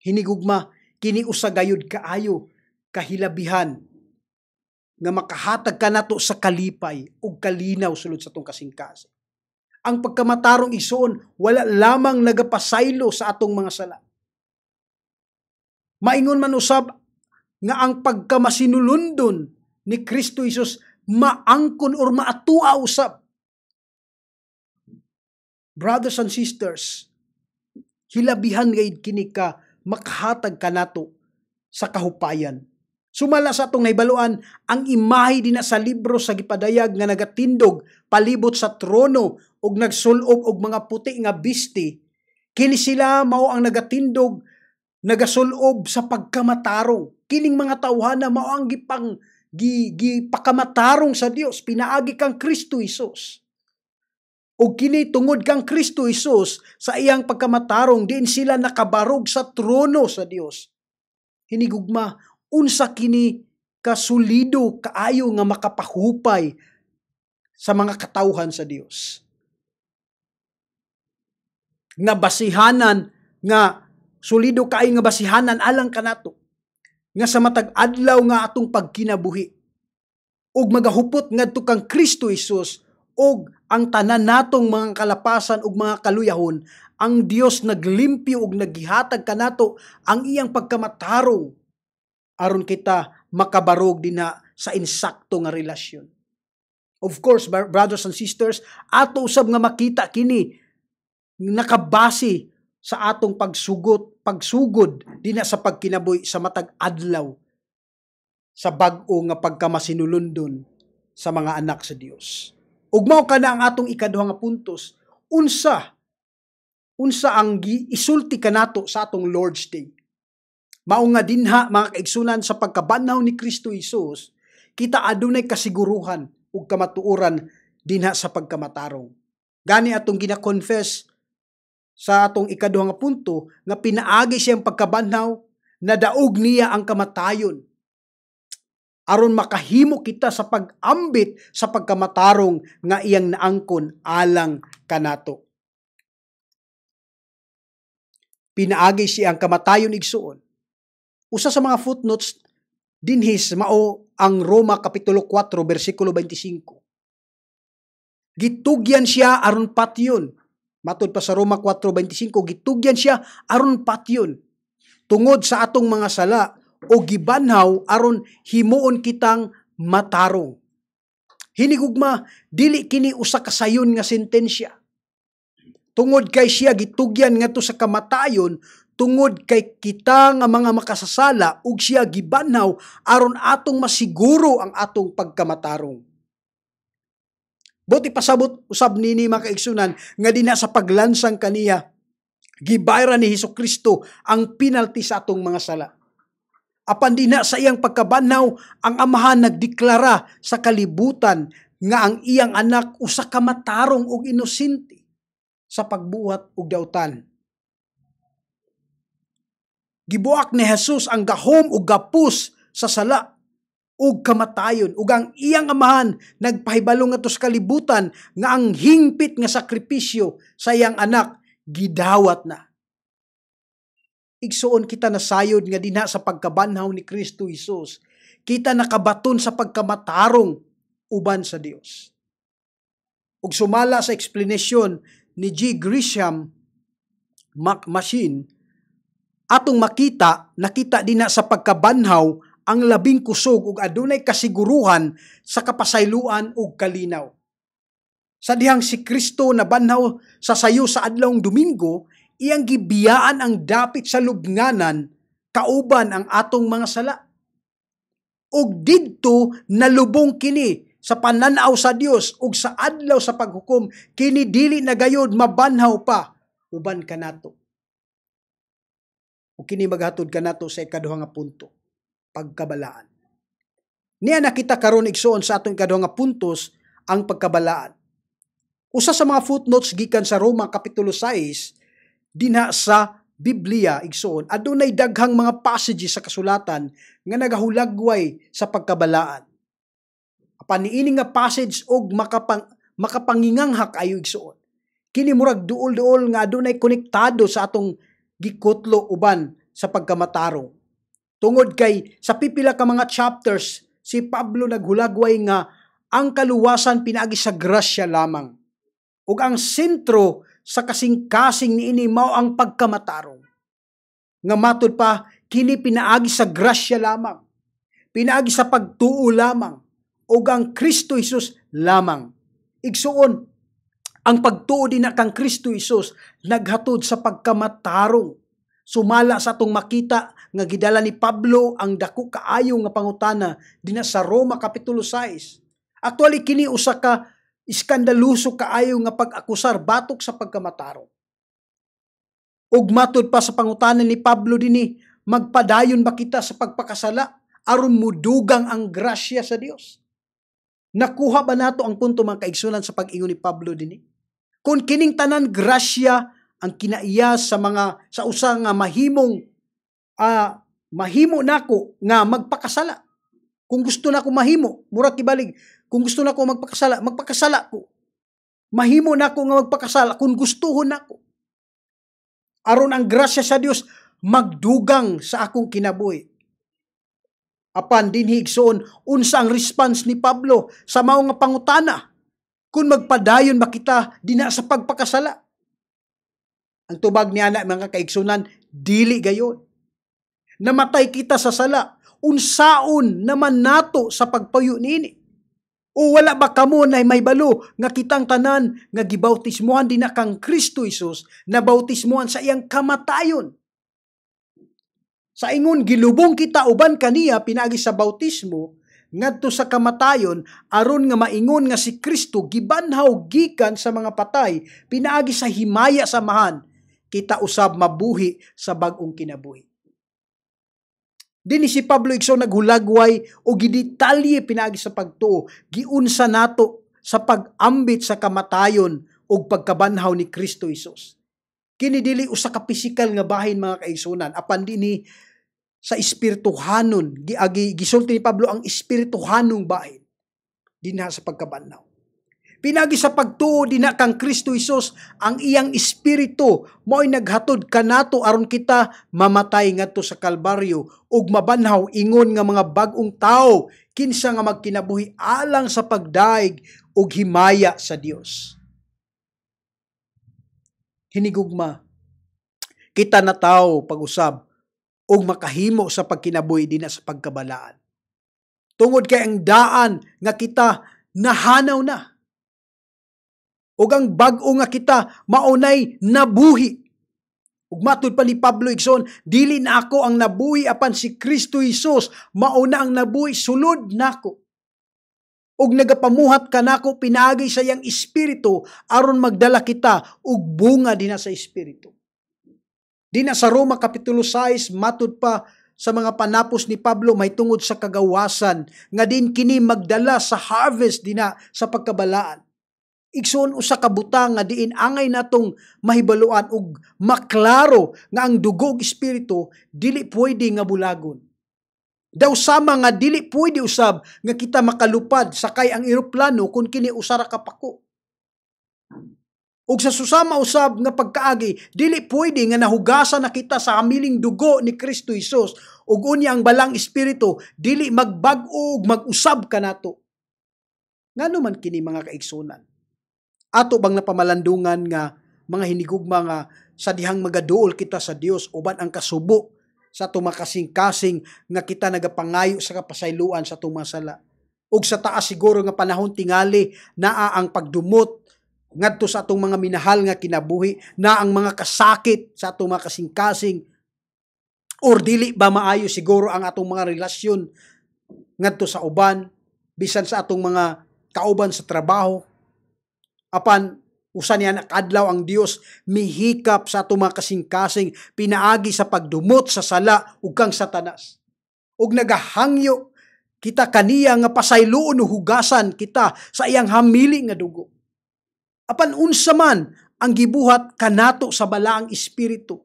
Hinigugma, kini usagayod kaayo kahilabihan nga makahatag ka nato sa kalipay ug kalinaw sulod sa tong kasingkasing. Ang pagkamatarong igsoon wala lamang nagapasaylo sa atong mga sala. Maingon man usab nga ang pagkamasinulundon ni Kristo Jesus maangkon or maatua usab. Brothers and sisters, hilabihan gayud kini ka makahatag kanato sa kahupayan. Sumala sa atong nahibaluan ang imahe dinha sa libro sa gipadayag nga nagatindog palibot sa trono ug nagsul-ob og mga puti nga bisti. Kini sila mao ang nagatindog nagasul-ob sa pagkamatarong. Kining mga tawhana mao ang gipakamatarong sa Dios, pinaagi kang Kristo Jesus. O kini tungod kang Kristo Jesus sa iyang pagkamatarong, diin sila nakabarog sa trono sa Dios. Hinigugma, unsa kini kasulido kaayo nga makapahupay sa mga katawhan sa Dios. Nga basihanan, nga sulido kaayo nga basihanan alang kanato. Nga sa matag adlaw nga atong pagkinabuhi. Og magahupot ngadto kang Kristo Jesus, og ang tanan natong mga kalapasan ug mga kaluyahon, ang Dios naglimpyo ug naghihatag kanato ang iyang pagkamatarong aron kita makabarog dinha sa insakto nga relasyon. Of course, brothers and sisters, ato usab nga makita kini nakabase sa atong pagsugod dinha sa pagkinabuhi sa matag adlaw sa bag-o nga pagkamasinulundon sa mga anak sa Dios. Ug mao kana ang atong ikaduha nga puntos, unsa ang isulti kanato sa atong Lord's Day. Mao nga dinha mga kaigsunan sa pagkabanhaw ni Kristo Jesus, kita adunay kasiguruhan ug kamatuoran dinha sa pagkamatarong. Gani atong gina-confess sa atong ikaduha nga punto nga pinaagi siyang pagkabanhaw, nadaog niya ang kamatayon aron makahimo kita sa pag-ambit sa pagkamatarong nga iyang naangkon alang kanato. Pinaagi siya ang kamatayon igsuon. Usa sa mga footnotes dinhis mao ang Roma kapitulo 4 bersikulo 25. Gitugyan siya aron patyon. Matud pa sa Roma 4:25, gitugyan siya aron patyon tungod sa atong mga sala o gibanhaw aron himuon kitang matarong. Hinigugma, dili kini usa ka sayon nga sentensya. Tungod kay siya gitugyan ngadto sa kamatayon, tungod kay kita nga mga makasasala ug siya gibanhaw aron atong masiguro ang atong pagkamatarong. Buti pasabot usab nini mga kaigsunan nga dinha sa paglansang kaniya gibayran ni Hesukristo ang penalty sa atong mga sala. Apan dinha sa iyang pagkabanhaw, ang Amahan nagdeklara sa kalibutan nga ang iyang anak usa ka matarong ug inosente sa pagbuhat ug dautan. Gibuak ni Jesus ang gahom ug gapus sa sala ug kamatayon, ug ang iyang Amahan nagpahibalo ngadto sa kalibutan nga ang hingpit nga sakripisyo sa iyang anak gidawat na. Igsuon kita nasayod nga dinha sa pagkabanhaw ni Kristo Jesus, kita nakabaton sa pagkamatarong uban sa Dios. Ug sumala sa explanation ni G. Grisham Machine, atong nakita dinha sa pagkabanhaw ang labing kusog ug adunay kasiguruhan sa kapasayloan ug kalinaw. Sa dihang si Kristo nabanhaw sa sayo sa adlawng Domingo, iyang gibiyaan ang dapit sa lubnganan kauban ang atong mga sala. Ug didto nalubong kini sa pananaw sa Dios ug sa adlaw sa paghukom, kini dili na gayud mabanhaw pa uban kanato. Ug kini maghatod kanato sa ikaduha nga punto, pagkabalaan. Niya nakita karon igsuon sa atong ikaduha nga puntos ang pagkabalaan. Usa sa mga footnotes gikan sa Roma Kapitulo 6 dinha sa Biblia igsuon, adunay daghang mga passages sa kasulatan nga nagahulagway sa pagkabalaan. Apan niini nga passage og makapanginganghak ayo igsuon. Kini murag duol-duol nga adunay konektado sa atong gikutlo uban sa pagkamatarong. Tungod kay sa pipila ka mga chapters si Pablo naghulagway nga ang kaluwasan pinaagi sa grasya lamang. Ug ang sentro sa kasing-kasing niini mao ang pagkamatarong. Nga matud pa, kini pinaagi sa grasya lamang, pinaagi sa pagtuo lamang, ug ang Kristo Jesus lamang. Igsuon, ang pagtuo din na kang Kristo Jesus naghatod sa pagkamatarong. Sumala sa atong makita nga gidala ni Pablo ang dako kaayo nga pangutana dinha sa Roma Kapitulo 6. Actually, kini usa ka iskandaluso kaayo nga pag-akusar batok sa pagkamatarong. Ug matud pa sa pangutanan ni Pablo dinhi, magpadayon ba kita sa pagpakasala aron mudugang ang grasya sa Dios? Nakuha ba nato ang punto mga kaigsunan sa pag-ingon ni Pablo dinhi? Kung kining tanan grasya ang kinaiya sa usa nga mahimo nako nga magpakasala. Kung gusto na ko mahimo, mura kibalig, kung gusto na ko magpakasala ko. Mahimo na ko nga magpakasala kung gustuhon nako. Aron ang grasya sa Dios magdugang sa akong kinabuhi. Apan dinhi igsoon unsa ang response ni Pablo sa mao nga pangutana? Kung magpadayon ba kita dinha sa pagpakasala? Ang tubag niya na mga kaigsunan, dili gayon. Namatay kita sa sala, unsaon naman nato sa pagpayo nini? O wala ba kamo na may balo nga kitang tanan nga gibautismohan din na kang Kristo Jesus na bautismohan sa iyang kamatayon? Sa ingon gilubong kita uban kaniya pinagi sa bautismo ngadto sa kamatayon aron nga maingon nga si Kristo gibanhaw gikan sa mga patay pinaagi sa himaya samahan kita usab mabuhi sa bag-ong kinabuhi. Dinhi si Pablo igsoon naghulagway o gidetalye pinaagi sa pagtuo, giunsa nato sa pag-ambit sa kamatayon o pagkabanhaw ni Kristo Jesus. Kini dili usa ka pisikal nga bahin mga kaigsunan, apan dinhi sa espirituhanon, gisulti ni Pablo ang espirituhanong bahin dinha sa pagkabanhaw. Pinagi sa pagtuo dinha kang Kristo Jesus, ang iyang espiritu mo'y naghatod kanato aron kita mamatay ngadto sa Kalbaryo ug mabanhaw ingon nga mga bag-ong tao kinsa nga magkinabuhi alang sa pagdaig ug himaya sa Dios. Hinigugma, kita na tao pag-usab ug makahimo sa pagkinabuhi dinha sa pagkabalaan. Tungod kay ang daan nga kita nahanaw na. ug ang bag-o nga kita maunay nabuhi. Ug matud pa ni Pablo igsoon, dili na ako ang nabuhi apan si Kristo Jesus mauna ang nabuhi sulod nako. Ug nagapamuhat kanako pinaagi sa iyang espiritu aron magdala kita og bunga dinha sa espiritu. Dinha sa Roma kapitulo 6 matud pa sa mga panapos ni Pablo may tungod sa kagawasan nga din kini magdala sa harvest dinha sa pagkabalaan. Igsoon usa ka butang nga diin angay natong mahibaluan ug maklaro nga ang dugo ug espiritu dili pwede nga bulagon. Daw sama nga dili pwede usab nga kita makalupad sakay ang eroplano kung kini usara ka pako. Ug sa susama usab nga pagkaagi dili pwede nga nahugasan na kita sa hamiling dugo ni Kristo Jesus ug unya ang balang espiritu dili magbag-o ug mag-usab kanato. Ngano man kini mga kaigsunan? Ato bang napamalandungan nga mga hinigugma nga sa dihang magaduol kita sa Dios uban ang kasubo sa atong makasing-kasing nga kita nagapangayo sa kapasayloan sa atong mga sala. Ug sa taas siguro nga panahon tingali naa ang pagdumot ngadto sa atong mga minahal nga kinabuhi, na ang mga kasakit sa atong mga kasing-kasing, or dili ba maayo siguro ang atong mga relasyon ngadto sa uban bisan sa atong mga kauban sa trabaho. Apan usa niya nakadlaw ang Dios mihikap sa atong mga kasing-kasing pinaagi sa pagdumot sa sala ug kang Satanas. Ug nagahangyo kita kaniya nga pasayloon o hugasan kita sa iyang hamili nga dugo. Apan unsa man ang gibuhat kanato sa balaang espiritu.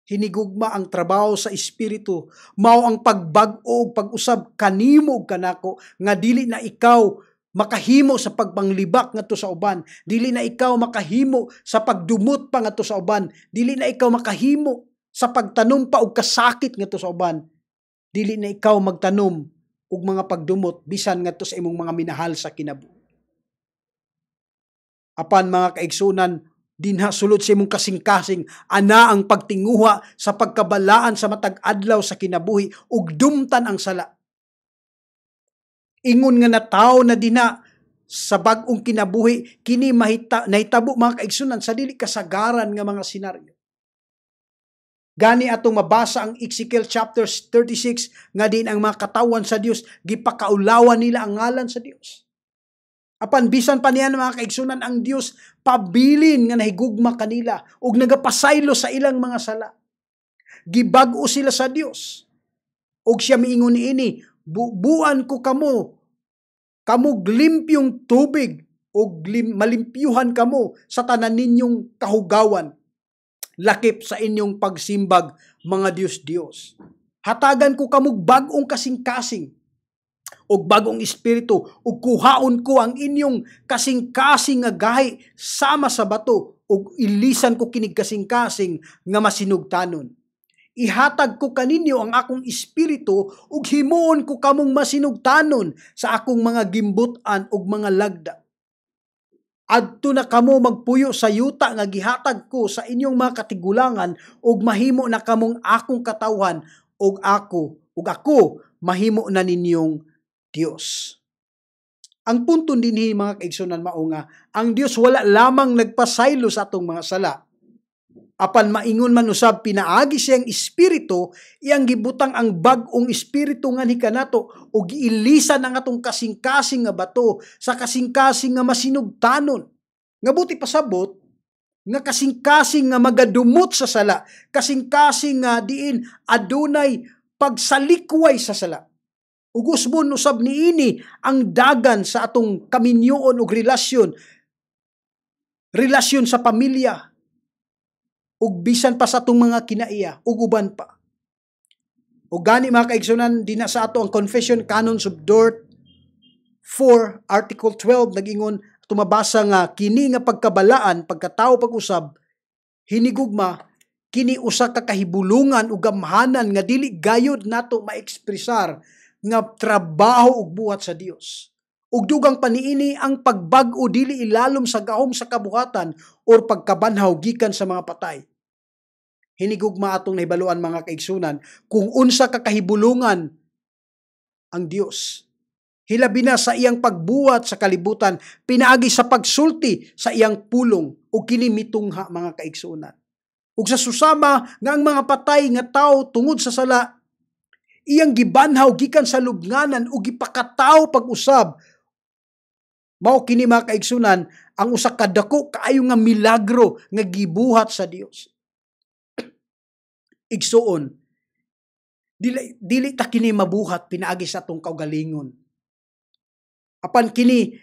Hinigugma ang trabaho sa espiritu mao ang pagbag-o ug pag-usab kanimo ug kanako nga dili na ikaw makahimo sa pagpanglibak ngadto sa uban, dili na ikaw makahimo sa pagdumot pa ngadto sa uban, dili na ikaw makahimo sa pagtanom pa og kasakit ngadto sa uban, dili na ikaw magtanom og mga pagdumot bisan ngadto sa imong mga minahal sa kinabuhi. Apan mga kaigsunan, dinha sulod sa imong kasing-kasing ana ang pagtinguha sa pagkabalaan sa matag adlaw sa kinabuhi ug dumtan ang sala. Ingon nga natawo na dinha sa bag-ong kinabuhi kini nahitabo mga kaigsunan sa dili kasagaran nga mga senaryo. Gani atong mabasa ang Ezekiel chapter 36 nga din ang mga katawan sa Dios gipakaulawan nila ang ngalan sa Dios. Apan bisan pa niyan mga kaigsunan ang Dios pabilin nga nahigugma kanila ug nagapasaylo sa ilang mga sala. Gibag-o sila sa Dios. Ug siya miingon niini, bubuan ko kamo limpyong tubig ug malimpyuhan kamo sa tanan ninyong kahugawan. Lakip sa inyong pagsimbag mga Diyos. Hatagan ko kamog bag-ong kasing-kasing og bagong espiritu ug kuhaon ko ang inyong kasing-kasing nga gahi sama sa bato ug ilisan ko kinig kasing-kasing nga masinugtanon. Ihatag ko kaninyo ang akong espiritu ug himuon ko kamong masinugtanon sa akong mga gimbutan ug mga lagda. Adto na kamo magpuyo sa yuta nga gihatag ko sa inyong mga katigulangan ug mahimo na kamong akong katawhan ug ako mahimo na ninyong Dios. Ang punto dinhi mga kaigsunan mao nga ang Dios wala lamang nagpasaylo sa atong mga sala. Apan maingon man usab pinaagi siyang espiritu, iyang gibutang ang bag-ong espiritu nga ni kanato ug giilisan ang atong kasing-kasing nga bato sa kasing-kasing nga masinugtanon. Nga buti pasabot nga kasing-kasing nga magadumot sa sala, kasing-kasing nga diin adunay pagsalikway sa sala. Ug usbon usab niini ang dagan sa atong kaminyoon ug relasyon sa pamilya, ug bisan pa sa atong mga kinaiya ug uban pa. Ug gani mga kaigsunan dinha sa ato ang Confession Canons of Dort 4 Article 12 nagingon tumabasa nga kini nga pagkabalaan pagkatawo pag-usab hinigugma kini usa ka kahibulungan ug gamhanan nga dili gayud nato maekspresar nga trabaho ug buhat sa Dios. Ug dugang paniini ang pagbag-o dili ilalom sa gahom sa kabuhatan or pagkabanhaw gikan sa mga patay. Hinigugma atong nahibaluan mga kaigsunan kung unsa ka kahibulungan ang Dios. Hilabi na sa iyang pagbuhat sa kalibutan, pinaagi sa pagsulti sa iyang pulong, o kini mitungha mga kaigsunan. Ug sa susama nga ang mga patay nga tao tungod sa sala, iyang gibanhaw gikan sa lubnganan ug gipakataw pag-usab. Mao kini mga kaigsunan ang usa ka dako kaayo nga milagro nga gibuhat sa Dios. Igsuon, dili ta kini mabuhat pinaagi sa atong kaugalingon. Apan kini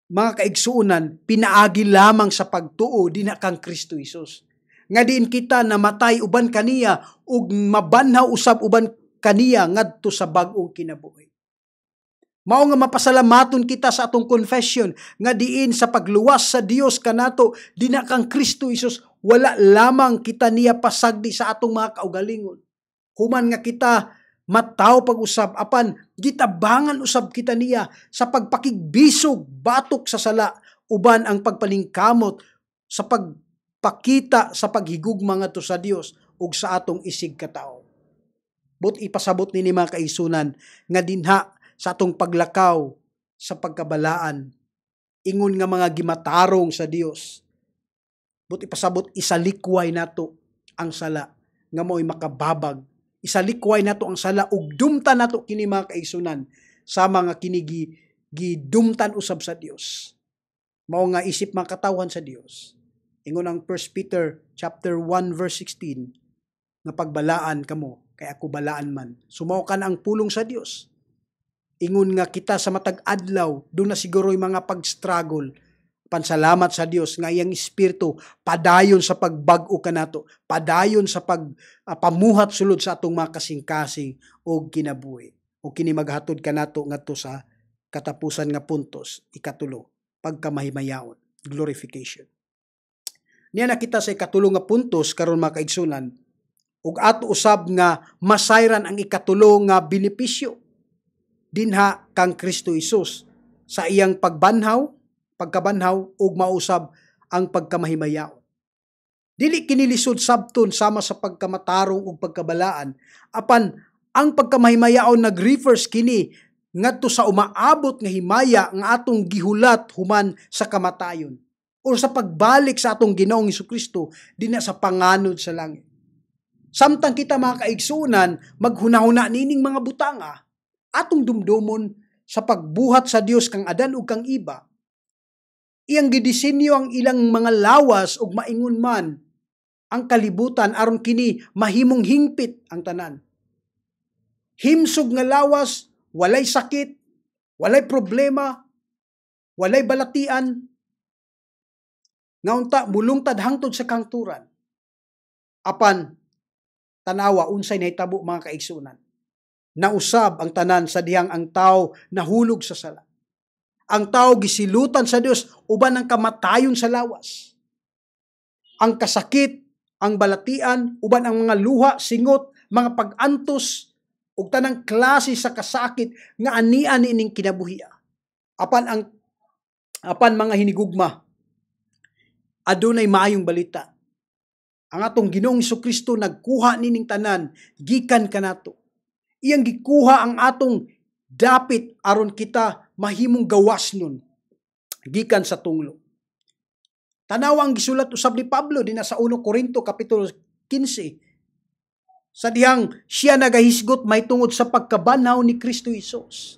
mga kaigsuunan, pinaagi lamang sa pagtuo dina kang Kristo Jesus. Nga diin kita namatay uban kaniya ug mabanhaw usab uban kaniya ngadto sa bag-ong kinabuhi. Mao nga mapasalamaton kita sa atong confession nga diin sa pagluwas sa Dios kanato dina kang Kristo Jesus, wala lamang kita niya pasagdi sa atong mga kaugalingon. Human nga kita mataw pag-usab, apan gitabangan usab kita niya sa pagpakigbisog batok sa sala, uban ang pagpalingkamot sa pagpakita sa paghigugma ngadto sa Dios ug sa atong isig katao. But ipasabot nini mga kaisunan nga dinha sa atong paglakaw sa pagkabalaan, ingon nga mga gimatarong sa Dios. But ipasabot isalikway nato ang sala nga mo'y makababag. Isalikway nato ang sala ug dumtan nato kini mga kaisunan sa mga kinigi gidumtan usab sa Dios. Mao nga isip mga katawhan sa Dios. Ingon ang 1 Peter chapter 1 verse 16 nga pagbalaan kamo kay ako balaan man. Sumaw ka na ang pulong sa Dios. Ingon nga kita sa matag adlaw do na siguro'y mga pag-struggle. Pansalamat sa Dios nga iyang espiritu padayon sa pagbag-o kanato, padayon sa pamuhat sulod sa atong mga kasing-kasing o kinabuhi. O kini maghatod kanato ngadto sa katapusan nga puntos, ikatulo, pagkamahimayaon, glorification. Niya nakita sa ikatulo nga puntos karon mga kaigsunan, ug ato usab nga masayran ang ikatulo nga benepisyo dinha kang Kristo Jesus sa iyang pagkabanhaw ug mausab ang pagkamahimayaon. Dili kini lisod sabton sama sa pagkamatarong ug pagkabalaan, apan ang pagkamahimayaon nag-refers kini ngadto sa umaabot nga himaya nga atong gihulat human sa kamatayon o sa pagbalik sa atong Ginoong Hesukristo dinha sa panganod sa langit. Samtang kita mga kaigsunan maghunahuna nining mga butanga, atong dumdomon sa pagbuhat sa Dios kang Adan ug kang Iba, iyang gidisenyo ang ilang mga lawas ug maingon man ang kalibutan aron kini mahimong hingpit ang tanan. Himsog nga lawas, walay sakit, walay problema, walay balatian, nga unta mulungtad hangtod sa kangturan. Apan tanawa unsay nahitabo mga kaigsunan. Nausab ang tanan sa dihang ang tao nahulog sa sala. Ang tao gisilutan sa Dios uban ang kamatayon sa lawas. Ang kasakit, ang balatian, uban ang mga luha, singot, mga pag-antos, ug tanang klase sa kasakit nga anian ining kinabuhia. Apan mga hinigugma, adunay maayong balita. Ang atong Ginoong Hesukristo nagkuha nining tanan gikan kanato. Iyang gikuha ang atong dapit aron kita mahimong gawas nun gikan sa tunglo. Tanawa ang gisulat usab ni Pablo dinha sa 1 Corinto kapitulo 15. Sa dihang siya nagahisgot may tungod sa pagkabanhaw ni Kristo Jesus.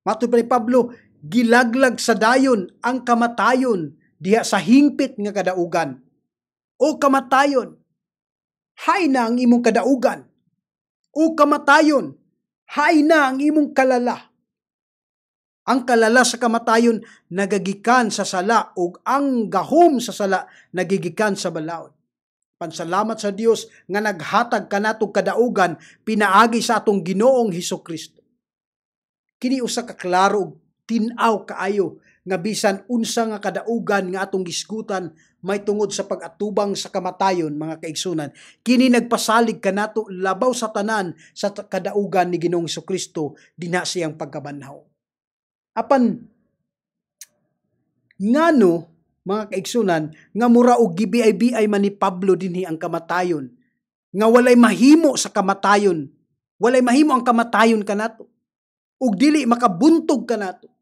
Matod pa ni Pablo, gilaglag sa dayon ang kamatayon diha sa hingpit nga kadaugan. O kamatayon, hay na ang imong kadaugan. O kamatayon, hay na ang imong kalala. Ang kalala sa kamatayon nagagikan sa sala ug ang gahom sa sala nagigikan sa balaod. Pansalamat sa Dios nga naghatag kanatong kadaugan pinaagi sa atong Ginoong Hesukristo. Kini usa ka klaro ug tin-aw kaayo nga bisan unsa nga kadaugan nga atong gisgutan may tungod sa pag-atubang sa kamatayon mga kaigsunan, kini nagpasalig kanato labaw sa tanan sa kadaugan ni Ginoong Hesukristo dinha siyang pagkabanhaw. Apan ngano mga kaigsunan nga mura og gibiay-biay man ni Pablo dinhi ang kamatayon nga walay mahimo sa kamatayon, walay mahimo ang kamatayon kanato. ug dili makabuntog kanato.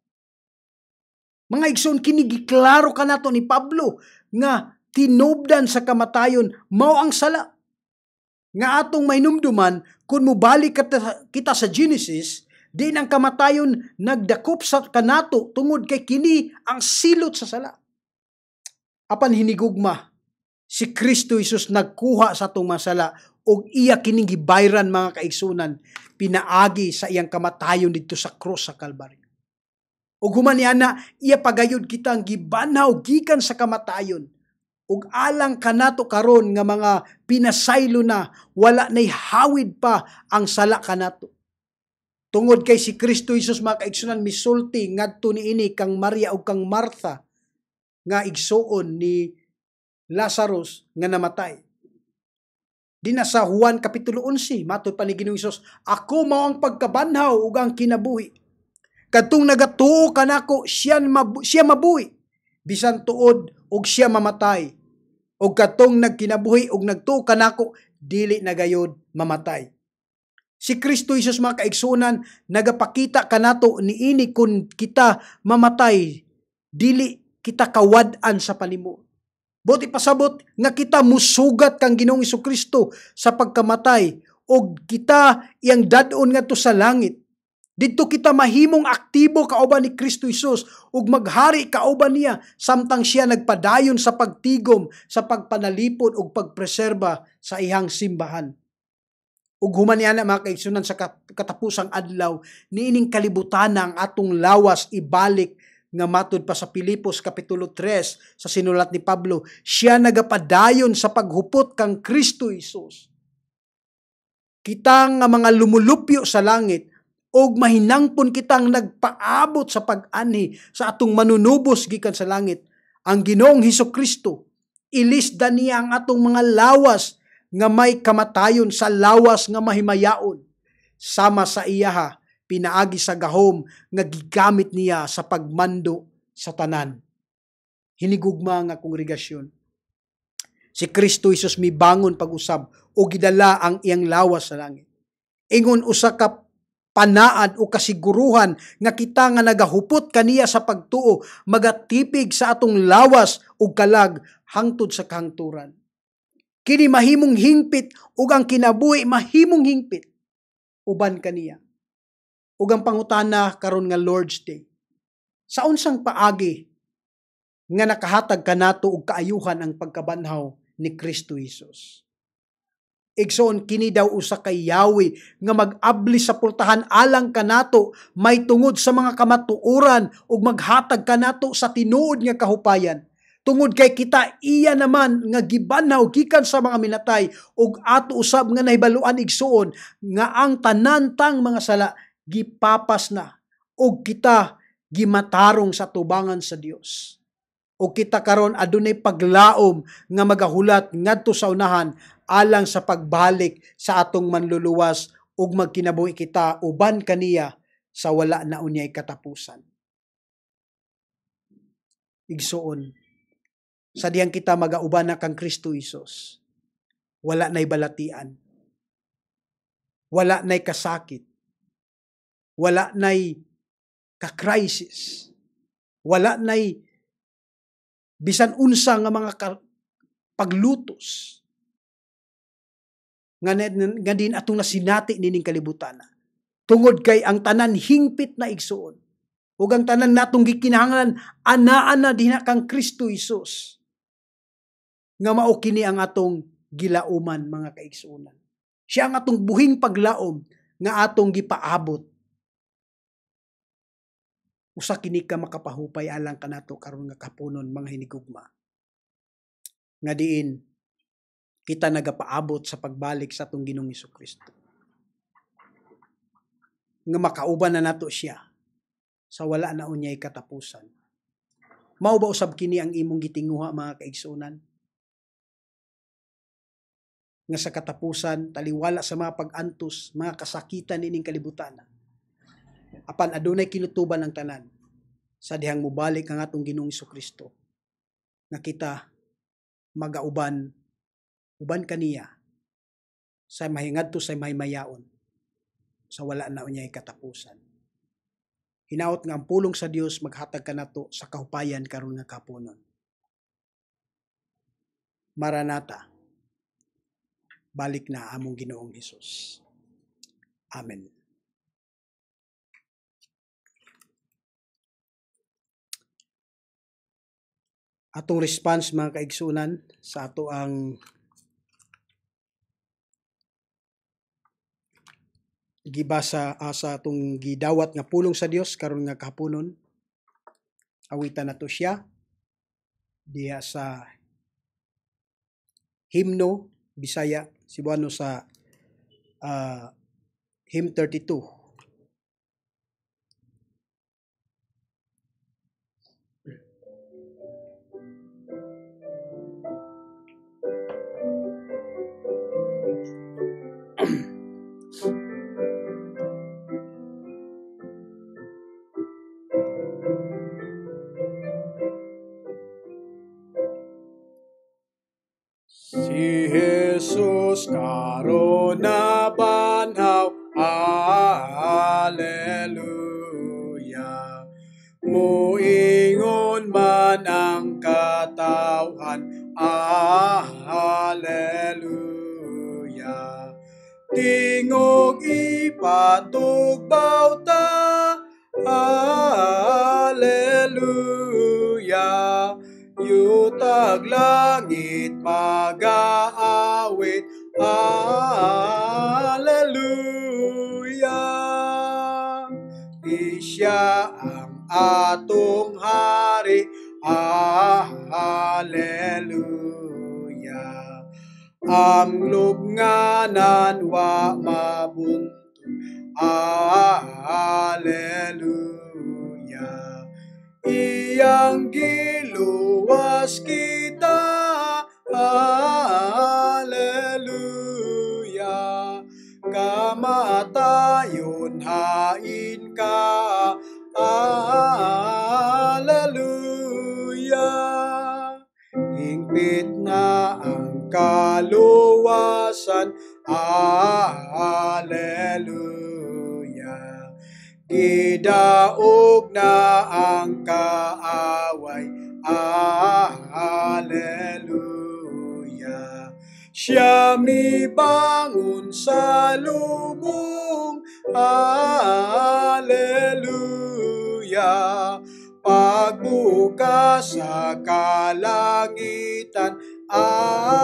Mga igsoon, kini giklaro kanato ni Pablo nga tinubdan sa kamatayon mao ang sala. Nga atong mainumduman kun mobalik kita sa Genesis, di ang kamatayon nagdakop sa kanato tungod kay kini ang silot sa sala. Apan hinigugma, si Kristo Jesus nagkuha sa atong masala ug iya kining gibayran mga kaigsunan, pinaagi sa iyang kamatayon dito sa krus sa Kalbaryo. Ug human niana, iya pagayod kitang gibanhaw gikan sa kamatayon. Ug alang kanato karon nga mga pinasaylo na, wala nay hawid pa ang sala kanato. Tungod kay si Kristo Jesus mga kaigsunan misulti ngadto niini kang Maria ug kang Martha nga igsuon ni Lazarus nga namatay. Dina sa Juan kapitulo 11, matod pa ni Ginoong Hesus, ako mao ang pagkabanhaw ug ang kinabuhi. Kadtong nagatuo kanako siya mabuhi, bisan tuod ug siya mamatay. Ug kadtong nagkinabuhi ug nagtuo kanako, dili na gayud mamatay. Si Kristo Jesus mga kaigsunan nagapakita kanato niini kun kita mamatay, dili kita kawad-an sa panimo. Buti pasabot nga kita musugat kang Ginoong Hesukristo sa pagkamatay ug kita iyang dad-on ngadto sa langit. Didto kita mahimong aktibo kauban ni Kristo Jesus ug maghari kauban niya samtang siya nagpadayon sa pagtigom, sa pagpanalipod ug pagpreserba sa ihang simbahan. Ug human niya na mga kaigsunan sa katapusang adlaw, niining kalibutan ang atong lawas ibalik nga matod pa sa Pilipos kapitulo 3 sa sinulat ni Pablo, siya nagapadayon sa paghupot kang Kristo Jesus. Kita nga mga lumulupyo sa langit, og mahinangpon kitang nagpaabot sa pag-anhi sa atong manunubos gikan sa langit. Ang Ginoong Hesukristo, ilisda niya ang atong mga lawas nga may kamatayon sa lawas nga mahimayaon. Sama sa iyaha, pinaagi sa gahom nga gigamit niya sa pagmando sa tanan. Hinigugma nga kongregasyon. Si Kristo Jesus mibangon pag-usab o gidala ang iyang lawas sa langit. Ingon usa ka panaad o kasiguruhan nga kita nga nagahupot kaniya sa pagtuo, magatipig sa atong lawas o kalag hangtod sa kahangturan. Kini mahimong hingpit ug ang kinabuhi mahimong hingpit uban kaniya. Ug ang pangutana karon nga Lord's Day, sa unsang paagi nga nakahatag kanato og kaayuhan ang pagkabanhaw ni Kristo Jesus? Igsoon kini daw usa kay yawi nga mag-abli sa pultahan alang kanato, may tungod sa mga kamatuoran ug maghatag kanato sa tinuod nga kahupayan. Tungod kay kita iya naman nga gibanhaw gikan sa mga minatay ug ato usab nga nahibaluan igsuon nga ang tanantang mga sala gipapas na ug kita gimatarong sa tubangan sa Dios. O kita karon adunay paglaom nga magahulat ngadto sa unahan alang sa pagbalik sa atong manluluwas ug magkinabuhi kita uban kaniya sa wala na unyay katapusan. Igsuon, sa diyang kita magauban na kang Kristo Jesus, wala nay balatian, wala nay kasakit, wala nay ka-crisis, wala nay bisan unsa nga mga paglutos nga din atong nasinati nining kalibutan. Tungod kay ang tanan hingpit na igsuon ug ang tanan natong gikinahanglan anaan na dinha kang Kristo Jesus nga mao kini ang atong gilauman mga kaigsuonan. Siya ang atong buhing paglaom nga atong gipaabot. Usa kini ka makapahupay alang kanato karon nga kapunon mga hinigugma. Nga diin kita nagapaabot sa pagbalik sa atong Ginoong Hesukristo. Nga makauban na nato siya sa wala na unyay katapusan. Mao ba usab kini ang imong gitinguha mga kaigsuonan? Nga sa katapusan taliwala sa mga pag-antos, mga kasakitan nining kalibutan. Apan adunay kinutuban ng tanan sa dihang mubalik ang atong Ginoong Hesukristo. Nga kita magauban uban kaniya sa mahingadto sa mahimayaon sa wala na unyay katapusan. Hinaot nga ang pulong sa Dios maghatag kanato sa kahupayan karon nga kapunon. Maranata. Balik na among Ginoong Hesus. Amen. Atong response mga kaigsunan sa ato ang gibasa sa atong gidawat nga pulong sa Dios karon nga kahaponon. Awitan nato siya diha sa himno Bisaya Cebuano sa hymn 32. Si Jesus karon na banhaw, Alleluia. Muingon man ang katawhan, Alleluia. Tingog ipatugbaw ta, Alleluia. Yutag langit mag-aawit, Alleluia. Isya ang atong hari, Alleluia. Ang lubnganan wa mabunto, Alleluia. Iyang giluwas kita, Alleluia. Kamatayon hain ka, Alleluia. Hingpit na ang kaluwasan, Alleluia. Gidaog na ang kaaway, Alleluia. Siya mibangon sa lubong, Alleluia. Pagbukas sa kalangitan, Alleluia.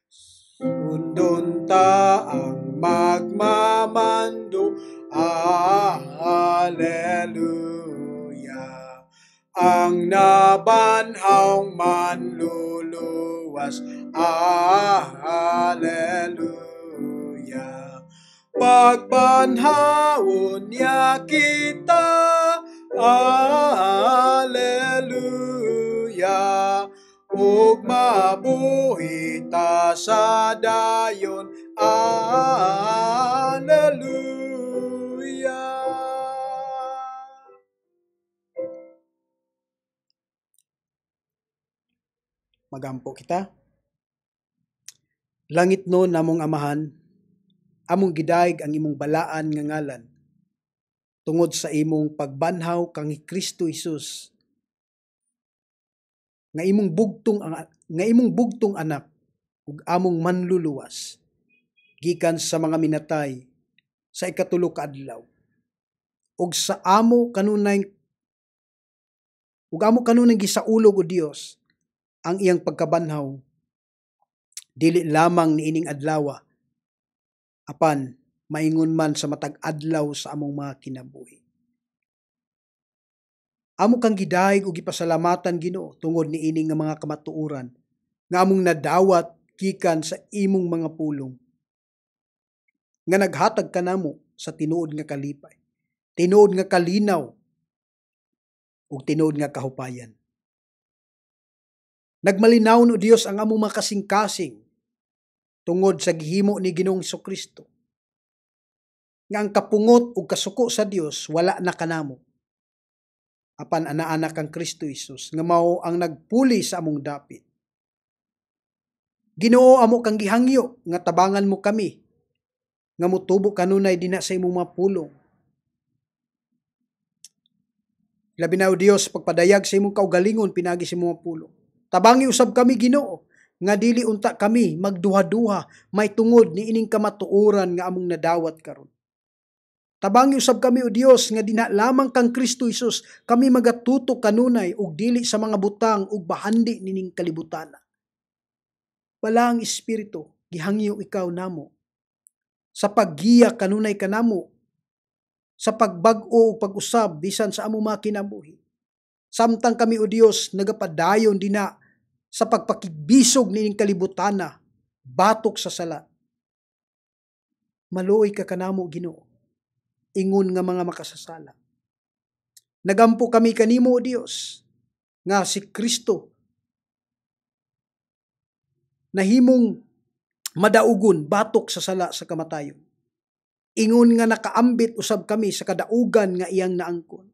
Sundon ta ang magmamando, Alleluia. Ang nabanhaw manluluwas, Alleluia. Pagbanhawon niya kita, Alleluia. Ug mabuhi ta sa dayon, Alleluia. Magampo kita. Langit no namong amahan, among gidaig ang imong balaan nga ngalan, tungod sa imong pagbanhaw kang Kristo Jesus, nga imong bugtong anak ug among manluluwas gikan sa mga minatay sa ikatulo ka adlaw, ug amo kanunay gisaulog o Dios ang iyang pagkabanhaw, dili lamang niining adlaw apan maingon man sa matag adlaw sa among mga kinabuhi. Amo kang gidaig ug gipasalamatan Ginoo tungod niini nga mga kamatuoran nga among nadawat gikan sa imong mga pulong, nga naghatag kanamo sa tinuod nga kalipay, tinuod nga kalinaw ug tinuod nga kahupayan. Nagmalinawon o Dios ang among mga kasing-kasing tungod sa gihimo ni Ginoong Hesukristo, nga ang kapungot ug kasuko sa Dios wala na kanamo, apan ana-anak kang Kristo Jesus nga mao ang nagpuli sa among dapit. Ginoo, amo kang gihangyo nga tabangan mo kami nga motubo kanunay dina sa imong mga pulong. Labi na o Dios, pagpadayag sa imong kaugalingon pinagi sa imong mga pulong. Tabangi usab kami Ginoo, nga dili unta kami magduha-duha may tungod ni ining kamatuoran nga among nadawat karon. Tabangi usab kami o Dios nga dina lamang kang Kristo Hesus kami magatutok kanunay ug dili sa mga butang ug bahandi nining kalibutan. Wala ang Espiritu, gihangyo ikaw namo. Sa paggiya kanunay kanamo, sa pagbag-o ug pag-usab bisan sa among mga kinabuhi. Samtang kami o Dios nagapadayon dina sa pagpakibisog nining kalibutana, batok sa sala. Maluoy ka kanamo Ginoo, ingon nga mga makasasala. Nagampo kami kanimo o Dios, nga si Kristo nahimong madaugon batok sa sala sa kamatayon. Ingon nga nakaambit usab kami sa kadaugan nga iyang naangkon.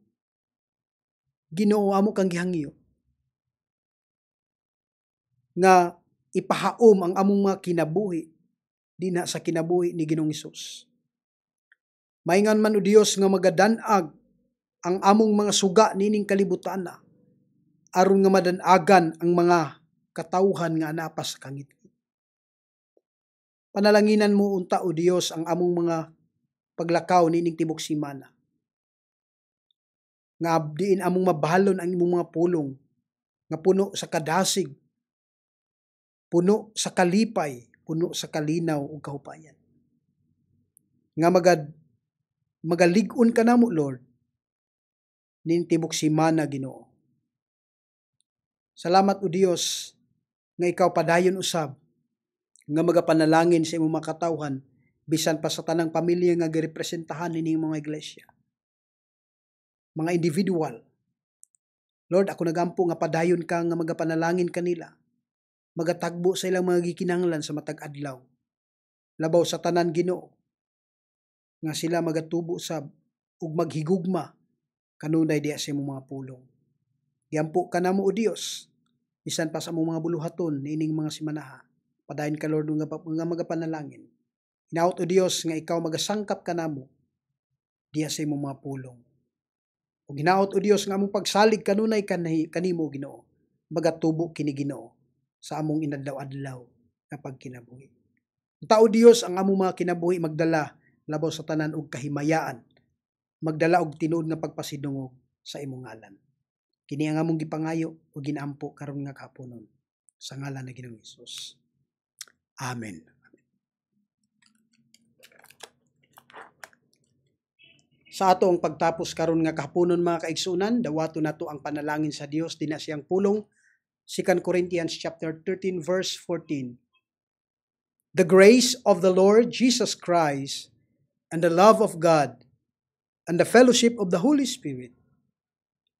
Ginoo amo kang gihangyo nga ipahaom ang among mga kinabuhi dina sa kinabuhi ni Ginoong Hesus. Maingan man o Dios nga magadanag ang among mga suga nining kalibutan aron nga madanagan ang mga katawhan nga anapas sa kangit. Panalanginan mo unta o Dios ang among mga paglakaw nining tibok simana. Nga abdiin among mabalon ang imong mga pulong nga puno sa kadasig, puno sa kalipay, puno sa kalinaw ug kahupayan. Nga magalig-on ka namo Lord nin tibok simana Ginoo. Salamat o Dios nga ikaw padayon usab nga magapanalangin sa imong mga katawhan bisan pa sa tanang pamilya nga girepresentahan nining mga iglesia. Mga individual. Lord, ako nagampo nga padayon ka nga magapanalangin kanila. Magatagbo sa ilang mga gikinahanglan sa matag adlaw. Labaw sa tanan Ginoo nga sila magatubo sab ug maghigugma kanunay diha sa imong mga pulong. Giampo ka namo o Dios bisan pa sa among mga buluhaton niining mga simanaha. Padayon ka Lord nga magapanalangin. Hinaut o Dios nga ikaw magasangkap ka namo diha sa imong mga pulong. Ug hinaut o Dios nga among pagsalig kanunay kanimo Ginoo, magatubo kini Ginoo sa among inadlaw-adlaw nga pagkinabuhi. Unta o Dios ang among mga kinabuhi magdala labaw sa tanan og kahimayaan, magdala og tinuod nga pagpasidungog sa imong ngalan. Kini ang among gipangayo ug ginaampo karon nga kahaponon sa ngalan ni Ginoong Hesus. Amen. Sa ato ang pagtapos karon nga kahaponon mga kaigsunan, dawato nato ang panalangin sa Dios dinha siyang pulong. 2 Corinthians chapter 13 verse 14. The grace of the Lord Jesus Christ and the love of God and the fellowship of the Holy Spirit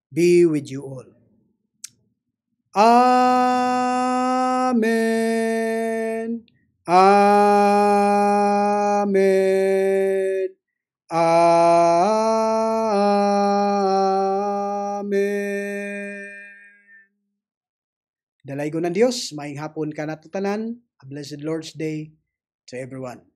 be with you all. Amen. Amen. Amen. Dalaygon ng Dios, maayong hapon ka nato tanan. A blessed Lord's Day to everyone.